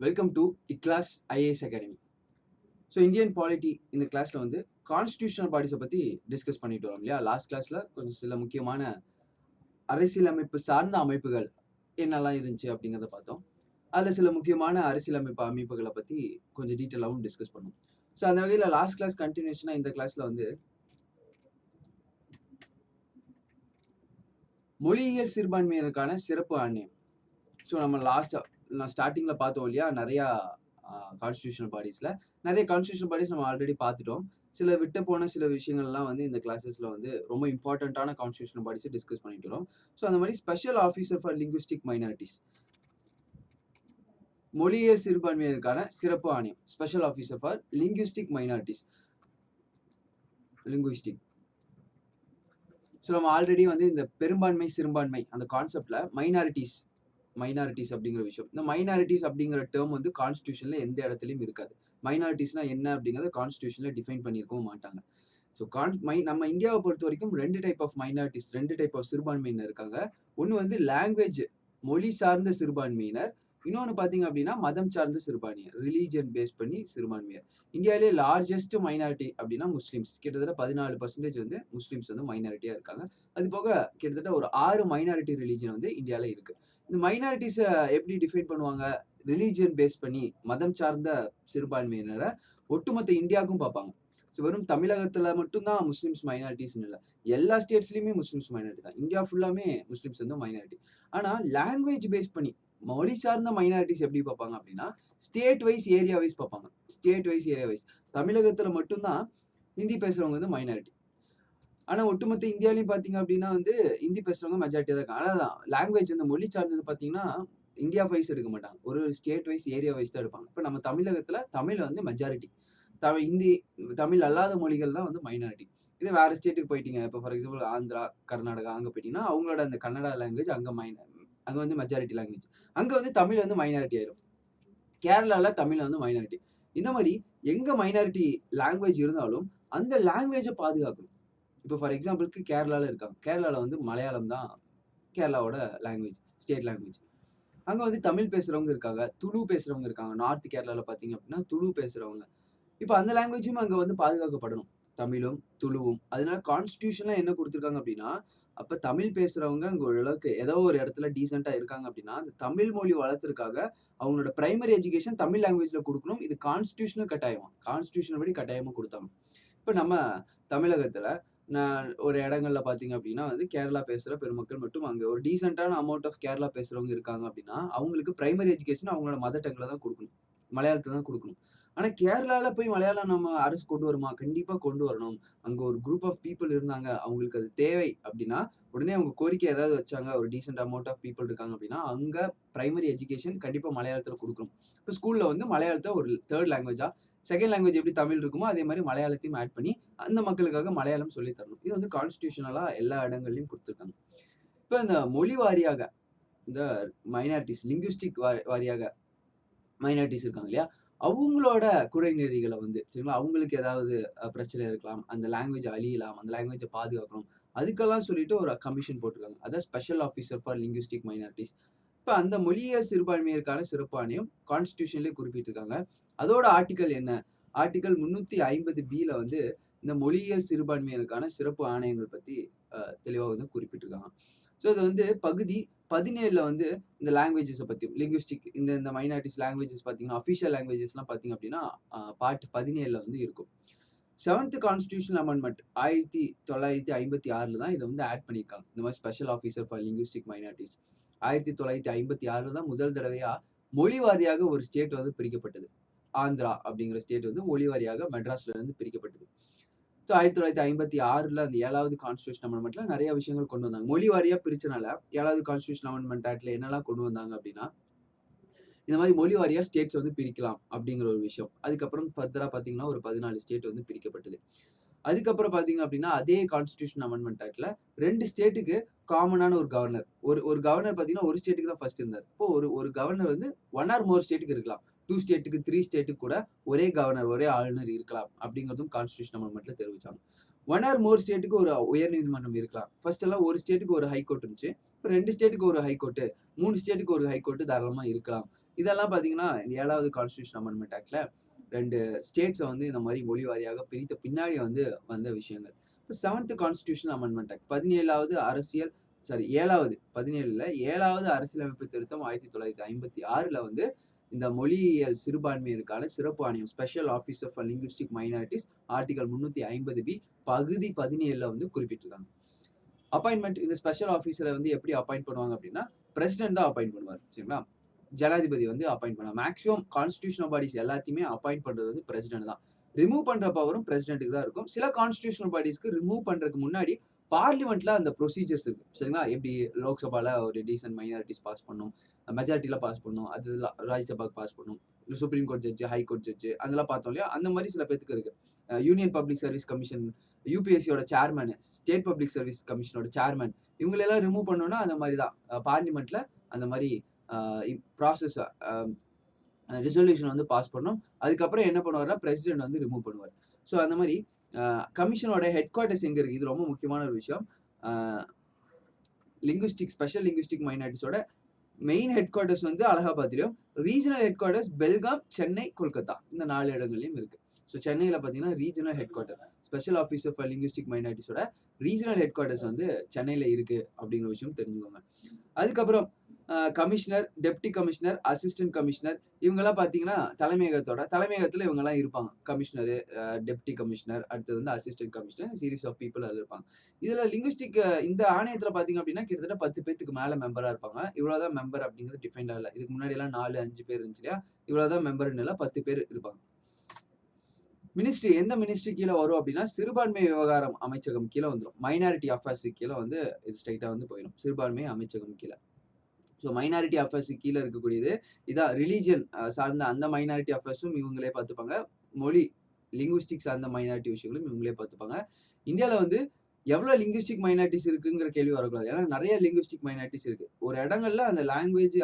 Welcome to iClass IAS academy. So Indian polity இந்த கிளாஸில் வந்து கான்ஸ்டியூஷனல் பாடிஸை பற்றி டிஸ்கஸ் பண்ணிட்டு வரோம் இல்லையா. லாஸ்ட் கிளாஸில் கொஞ்சம் சில முக்கியமான அரசியலமைப்பு சார்ந்த அமைப்புகள் என்னெல்லாம் இருந்துச்சு அப்படிங்கிறத பார்த்தோம். அதில் சில முக்கியமான அரசியலமைப்பு அமைப்புகளை பற்றி கொஞ்சம் டீட்டெயிலாகவும் டிஸ்கஸ் பண்ணோம். ஸோ அந்த வகையில் லாஸ்ட் கிளாஸ் கண்டினியூஷனாக இந்த கிளாஸில் வந்து மொழியியல் சிறுபான்மையினருக்கான சிறப்பு ஆணையம். ஸோ நம்ம ஸ்டார்டிங்கில் பார்த்தோம் இல்லையா, நிறையா கான்ஸ்டியூஷனல் பாடிஸில் நிறைய கான்ஸ்டியூஷனல் பாடிஸ் நம்ம ஆல்ரெடி பார்த்துட்டோம். சில விட்டு போன சில விஷயங்கள்லாம் வந்து இந்த கிளாஸஸில் வந்து ரொம்ப இம்பார்ட்டண்ட்டான கான்ஸ்டியூஷனல் பாடிஸை டிஸ்கஸ் பண்ணிட்டு வரோம். ஸோ அந்த மாதிரி special officer for linguistic minorities, மொழியியல் சிறுபான்மையினருக்கான சிறப்பு ஆணையம், special officer for linguistic minorities, linguistic. So நம்ம ஆல்ரெடி வந்து இந்த பெரும்பான்மை சிறுபான்மை அந்த கான்செப்ட்ல மைனாரிட்டிஸ் அப்படிங்கிற விஷயம், இந்த மைனாரிட்டிஸ் அப்படிங்கிற டேர்ம் வந்து கான்ஸ்டியூஷன்ல எந்த இடத்துலையும் இருக்காது. மைனாரிட்டிஸ்னா என்ன அப்படிங்கிறத கான்ஸ்டியூஷன்ல டிஃபைன் பண்ணியிருக்கவும் மாட்டாங்க. ஸோ நம்ம இந்தியாவை பொறுத்த வரைக்கும் ரெண்டு டைப் ஆஃப் சிறுபான்மையினர் இருக்காங்க. ஒன்று வந்து லாங்குவேஜ், மொழி சார்ந்த சிறுபான்மையினர். இன்னொன்று பார்த்தீங்க அப்படின்னா மதம் சார்ந்த சிறுபான்மையினர், ரிலீஜியன் பேஸ் பண்ணி சிறுபான்மையர். இந்தியாவிலே லார்ஜஸ்ட் மைனாரிட்டி அப்படின்னா முஸ்லீம்ஸ். கிட்டத்தட்ட 14% வந்து முஸ்லீம்ஸ் வந்து மைனாரிட்டியாக இருக்காங்க. அது போக கிட்டத்தட்ட ஒரு 6 மைனாரிட்டி ரிலீஜியன் வந்து இந்தியாவில் இருக்கு. இந்த மைனாரிட்டிஸை எப்படி டிஃபைன் பண்ணுவாங்க? ரிலீஜியன் பேஸ் பண்ணி மதம் சார்ந்த சிறுபான்மையினரை ஒட்டுமொத்த இந்தியாவுக்கும் பார்ப்பாங்க. ஸோ வெறும் தமிழகத்தில் மட்டும்தான் முஸ்லீம்ஸ் மைனாரிட்டிஸ்னு இல்லை, எல்லா ஸ்டேட்ஸ்லையுமே முஸ்லீம்ஸ் மைனாரிட்டி தான். இந்தியா ஃபுல்லாமே முஸ்லீம்ஸ் வந்து மைனாரிட்டி. ஆனால் லாங்குவேஜ் பேஸ் பண்ணி மொழி சார்ந்த மைனாரிட்டிஸ் எப்படி பார்ப்பாங்க அப்படின்னா ஸ்டேட் வைஸ் ஏரியா வைஸ் பார்ப்பாங்க. தமிழகத்தில் மட்டும்தான் ஹிந்தி பேசுகிறவங்க வந்து மைனாரிட்டி. ஆனால் ஒட்டுமொத்த இந்தியாவிலையும் பார்த்தீங்க அப்படின்னா வந்து ஹிந்தி பேசுகிறவங்க மெஜாரிட்டியாக தான் இருக்காங்க. ஆனால் லாங்குவேஜ் வந்து மொழி சார்ந்தது பார்த்தீங்கன்னா இந்தியா வைஸ் எடுக்க மாட்டாங்க, ஒரு ஸ்டேட் வைஸ் ஏரியா வைஸ் தான் எடுப்பாங்க. இப்போ நம்ம தமிழகத்தில் தமிழ் வந்து மெஜாரிட்டி, ஹிந்தி தமிழ் அல்லாத மொழிகள் தான் வந்து மைனாரிட்டி. இதே வேறு ஸ்டேட்டுக்கு போயிட்டீங்க, இப்போ ஃபார் எக்ஸாம்பிள் ஆந்திரா, கர்நாடகா, அங்கே போயிட்டீங்கன்னா அவங்களோட அந்த கன்னடா லாங்குவேஜ் அங்கே வந்து மெஜாரிட்டி லாங்குவேஜ், அங்கே வந்து தமிழ் வந்து மைனாரிட்டி ஆயிடும். கேரளாவில் தமிழ் வந்து மைனாரிட்டி. இந்த மாதிரி எங்கே மைனாரிட்டி லாங்குவேஜ் இருந்தாலும் அந்த லாங்குவேஜை பாதுகாக்கணும். இப்போ ஃபார் எக்ஸாம்பிளுக்கு கேரளாவில் இருக்காங்க, கேரளாவில் வந்து மலையாளம் தான் கேரளாவோட லாங்குவேஜ், ஸ்டேட் லாங்குவேஜ். அங்கே வந்து தமிழ் பேசுகிறவங்க இருக்காங்க, துளு பேசுகிறவங்க இருக்காங்க. நார்த் கேரளாவில் பார்த்தீங்க அப்படின்னா துளு பேசுகிறவங்க. இப்போ அந்த லாங்குவேஜும் அங்கே வந்து பாதுகாக்கப்படணும், தமிழும் துளுவும். அதனால கான்ஸ்டியூஷன்லாம் என்ன கொடுத்துருக்காங்க அப்படின்னா, அப்போ தமிழ் பேசுகிறவங்க அங்கே ஓரளவுக்கு ஏதோ ஒரு இடத்துல டீசெண்டாக இருக்காங்க அப்படின்னா அந்த தமிழ் மொழி வளர்த்துறதுக்காக அவங்களோட பிரைமரி எஜுகேஷன் தமிழ் லாங்குவேஜில் கொடுக்கணும். இது கான்ஸ்டியூஷனல் கட்டாயமா, கான்ஸ்டியூஷன் படி கட்டாயமாக கொடுத்தாங்க. இப்போ நம்ம தமிழகத்தில் நான் ஒரு இடங்கள்ல பார்த்தீங்க அப்படின்னா வந்து கேரளா பேசுகிற பெருமக்கள் மட்டும் அங்கே ஒரு டீசெண்டான அமௌண்ட் ஆஃப் கேரளா பேசுகிறவங்க இருக்காங்க அப்படின்னா அவங்களுக்கு பிரைமரி எஜுகேஷன் அவங்களோட மதர் டங்கில் தான் கொடுக்கணும், மலையாளத்தில் தான் கொடுக்கணும். ஆனால் கேரளாவில் போய் மலையாளம் நம்ம அரசு கொண்டு வருமா? கண்டிப்பாக கொண்டு வரணும். அங்கே ஒரு குரூப் ஆஃப் பீப்புள் இருந்தாங்க, அவங்களுக்கு அது தேவை அப்படின்னா உடனே அவங்க கோரிக்கை ஏதாவது வச்சாங்க, ஒரு டீசென்ட் அமௌண்ட் ஆஃப் பீப்புள் இருக்காங்க அப்படின்னா அங்கே பிரைமரி எஜுகேஷன் கண்டிப்பாக மலையாளத்தில் கொடுக்கணும். இப்போ ஸ்கூலில் வந்து மலையாளத்தை ஒரு தேர்ட் லாங்குவேஜாக, செகண்ட் லாங்குவேஜ் எப்படி தமிழ் இருக்குமோ அதே மாதிரி மலையாளத்தையும் ஆட் பண்ணி அந்த மக்களுக்காக மலையாளம் சொல்லி தரணும். இது வந்து கான்ஸ்டியூஷனலாக எல்லா இடங்கள்லையும் கொடுத்துருக்காங்க. இப்போ இந்த மொழி வாரியாக இந்த மைனாரிட்டிஸ், லிங்குவிஸ்டிக் வாரியாக மைனாரிட்டிஸ் இருக்காங்க இல்லையா, அவங்களோட குறைநெறிகளை வந்து சரிங்களா, அவங்களுக்கு ஏதாவது பிரச்சனை இருக்கலாம், அந்த லாங்குவேஜ் அழியலாம், அந்த லாங்குவேஜை பாதுகாக்கணும், அதுக்கெல்லாம் சொல்லிட்டு ஒரு கமிஷன் போட்டிருக்காங்க. அதான் special officer for linguistic minorities. இப்போ அந்த மொழியியல் சிறுபான்மையினருக்கான சிறப்பு ஆணையம் கான்ஸ்டியூஷன்லேயே குறிப்பிட்டிருக்காங்க. அதோட ஆர்டிக்கல் என்ன? ஆர்டிக்கல் 350B வந்து இந்த மொழியியல் சிறுபான்மையினருக்கான சிறப்பு ஆணையங்கள் பற்றி தெளிவாக வந்து குறிப்பிட்டிருக்காங்க. ஸோ இது வந்து பகுதி 17 வந்து இந்த லாங்குவேஜஸை பற்றியும், லிங்குவிஸ்டிக் இந்த மைனாரிட்டிஸ் லாங்குவேஜஸ் பார்த்தீங்கன்னா அஃபிஷியல் லாங்குவேஜஸ்லாம் பார்த்தீங்க அப்படின்னா பார்ட் 17 வந்து இருக்கும். 7th கான்ஸ்டியூஷன் அமெண்ட்மெண்ட் 1956 தான் இதை வந்து ஆட் பண்ணியிருக்காங்க. இந்த மாதிரி special officer for linguistic minorities 1956 தான் முதல் தடவையாக மொழி வாரியாக ஒரு ஸ்டேட் வந்து பிரிக்கப்பட்டது. ஆந்திரா அப்படிங்கிற ஸ்டேட் வந்து மொழி வாரியாக மெட்ராஸ்ல இருந்து பிரிக்கப்பட்டது. ஸோ 1956 அந்த 7வது கான்ஸ்டியூஷன் அமெண்ட்மெண்ட்ல நிறைய விஷயங்கள் கொண்டு வந்தாங்க. மொழி வாரியாக பிரிச்சனால 7வது கான்ஸ்டியூஷன் அமெண்ட்மெண்ட் ஆக்ட்ல என்னெல்லாம் கொண்டு வந்தாங்க அப்படின்னா, இந்த மாதிரி மொழி வாரியாக ஸ்டேட்ஸ் வந்து பிரிக்கலாம் அப்படிங்கிற ஒரு விஷயம். அதுக்கப்புறம் ஃபர்தராக பார்த்தீங்கன்னா ஒரு 14 ஸ்டேட் வந்து பிரிக்கப்பட்டது. அதுக்கப்புறம் பார்த்தீங்க அப்படின்னா அதே கான்ஸ்டியூஷன் அமெண்ட்மெண்ட் ஆக்ட்ல 2 ஸ்டேட்டுக்கு காமனான ஒரு கவர்னர், ஒரு கவர்னர் பார்த்தீங்கன்னா ஒரு ஸ்டேட்டுக்கு தான் ஃபர்ஸ்ட் இருந்தார். இப்போ ஒரு கவர்னர் வந்து 1 ஆர் மோர் ஸ்டேட்டுக்கு இருக்கலாம். 2 ஸ்டேட்டுக்கு 3 ஸ்டேட்டுக்கு கூட ஒரே கவர்னர், ஒரே ஆளுநர் இருக்கலாம் அப்படிங்கிறதும் கான்ஸ்டியூஷன் அமெண்ட்மெண்ட்ல தெரிவிச்சாங்க. 1 ஆர் மோர் ஸ்டேட்டுக்கு ஒரு உயர்நீதிமன்றம் இருக்கலாம். ஃபர்ஸ்ட் எல்லாம் ஒரு ஸ்டேட்டுக்கு ஒரு ஹைகோர்ட் இருந்துச்சு. இப்போ 2 ஸ்டேட்டுக்கு ஒரு ஹைகோர்ட்டு, 3 ஸ்டேட்டுக்கு ஒரு ஹைகோர்ட்டு தாராளமாக இருக்கலாம். இதெல்லாம் பார்த்தீங்கன்னா, இந்த 7வது கான்ஸ்டிடியூஷன் அமெண்ட்மென்ட் ஆக்ட்ல 2 ஸ்டேட்ஸ வந்து இந்த மாரி மொழி வாரியாக பிரித்த பின்னாடி வந்து வந்த விஷயங்கள். இப்ப 7த் கான்ஸ்டிடியூஷன் அமெண்ட்மென்ட் ஆக்ட் 17வது அரசியல் 7வது 17ல 7வது அரசியலமைப்பு திருத்தம் 1956ல வந்து இந்த மொழியியல் சிறுபான்மையினருக்கான சிறப்பு ஆணையம் special officer for linguistic minorities article 350B பகுதி 17ல வந்து குறிப்பிட்டிருக்காங்க. அப்பாயின்மெண்ட் இந்த ஸ்பெஷல் ஆஃபீஸரை வந்து எப்படி அப்பாயிண்ட் பண்ணுவாங்க அப்படின்னா, பிரசிடென்ட் தான் அப்பாயிண்ட் பண்ணுவார். சரிங்களா? ஜனாதிபதி வந்து அப்பாயிண்ட் பண்ணுவாங்க. மேக்ஸிமம் கான்ஸ்டிடியூஷனல் பாடிஸ் எல்லாத்தையுமே அப்பாயிண்ட் பண்றது வந்து பிரசிடென்ட் தான். ரிமூவ் பண்ற பவரும் பிரசிடென்ட்க்கு தான் இருக்கும். சில கான்ஸ்டிடியூஷனல் பாடிஸ்க்கு ரிமூவ் பண்றதுக்கு முன்னாடி பார்லிமெண்ட்ல அந்த ப்ரொசீஜர்ஸ் இருக்கு. சரிங்களா? எப்படி லோக்சபால ஒரு டீசன்ட் மைனாரிட்டிஸ் பாஸ் பண்ணணும், மெஜாரிட்டில பாஸ் பண்ணணும், அது ராஜ்யசபாக்கு பாஸ் பண்ணணும், supreme court judge, high court judge அதெல்லாம் பார்த்தோம் இல்லையா? அந்த மாதிரி சில பேத்துக்கு இருக்கு. யூனியன் பப்ளிக் சர்வீஸ் கமிஷன், யூபிஎஸ்சியோட சேர்மன், ஸ்டேட் பப்ளிக் சர்வீஸ் கமிஷனோட சேர்மன் இவங்களெல்லாம் ரிமூவ் பண்ணணும்னா அந்த மாதிரி தான் பார்லிமெண்ட்ல அந்த மாதிரி ப்ராசஸ் ரெசல்யூஷன் வந்து பாஸ் பண்ணணும். அதுக்கப்புறம் என்ன பண்ணுவார்னா பிரசிடென்ட் வந்து ரிமூவ் பண்ணுவார். ஸோ அந்த மாதிரி கமிஷனோட ஹெட் குவார்ட்டர்ஸ் எங்கே இருக்குது? இது ரொம்ப முக்கியமான ஒரு விஷயம். ஸ்பெஷல் லிங்குவிஸ்டிக் மைனாரிட்டிஸோட மெயின் ஹெட் குவார்ட்டர்ஸ் வந்து அலகாபாத்லையும், regional headquarters Belgaum, Chennai, Kolkata இந்த 4 இடங்கள்லையும் இருக்கு. ஸோ சென்னையில் பார்த்தீங்கன்னா regional headquarter special officer for linguistic மைனாரிட்டிஸோட ரீஜனல் ஹெட் குவார்ட்டர்ஸ் வந்து சென்னையில் இருக்கு அப்படிங்கிற விஷயம் தெரிஞ்சுக்கோங்க. அதுக்கப்புறம் commissioner, deputy commissioner, assistant commissioner இவங்கெல்லாம் பார்த்தீங்கன்னா தலைமையகத்தில் இவங்கெல்லாம் இருப்பாங்க. கமிஷனரு, டெப்டி கமிஷனர், அடுத்தது வந்து assistant commissioner, series of people அதில் இருப்பாங்க. இதில் லிங்குவிஸ்டிக் இந்த ஆணையத்தில் பார்த்தீங்க அப்படின்னா கிட்டத்தட்ட 10 பேத்துக்கு மேலே மெம்பராக இருப்பாங்க. இவ்வளோதான் மெம்பர் அப்படிங்கிறது டிஃபைன் ஆகல. இதுக்கு முன்னாடி எல்லாம் 4-5 பேர் இருந்துச்சு இல்லையா? இவ்வளோதான் மெம்பர்னு இல்லை, 10 பேர் இருப்பாங்க. மினிஸ்ட்ரி எந்த மினிஸ்ட்ரி கீழே வரும் அப்படின்னா சிறுபான்மை விவகாரம் அமைச்சகம் கீழே வந்துடும். மைனாரிட்டி அஃபேர்ஸ் கீழே வந்து இது ஸ்ட்ரைட்டாக வந்து போயிடும். சிறுபான்மை அமைச்சகம் கீழே. ஸோ மைனாரிட்டி அஃபேர்ஸ் கீழே இருக்கக்கூடியது இதான். ரிலீஜியன் சார்ந்த அந்த மைனாரிட்டி அஃபேர்ஸும் இவங்களே பார்த்துப்பாங்க. மொழி லிங்குவிஸ்டிக் சார்ந்த மைனாரிட்டி விஷயங்களும் இவங்களே பார்த்துப்பாங்க. இந்தியாவில் வந்து எவ்வளோ லிங்குவிஸ்டிக் மைனாரிட்டிஸ் இருக்குங்கிற கேள்வி வரக்கூடாது. ஏன்னா நிறைய லிங்குவிஸ்டிக் மைனாரிட்டிஸ் இருக்கு. ஒரு இடங்கள்ல அந்த லாங்குவேஜ்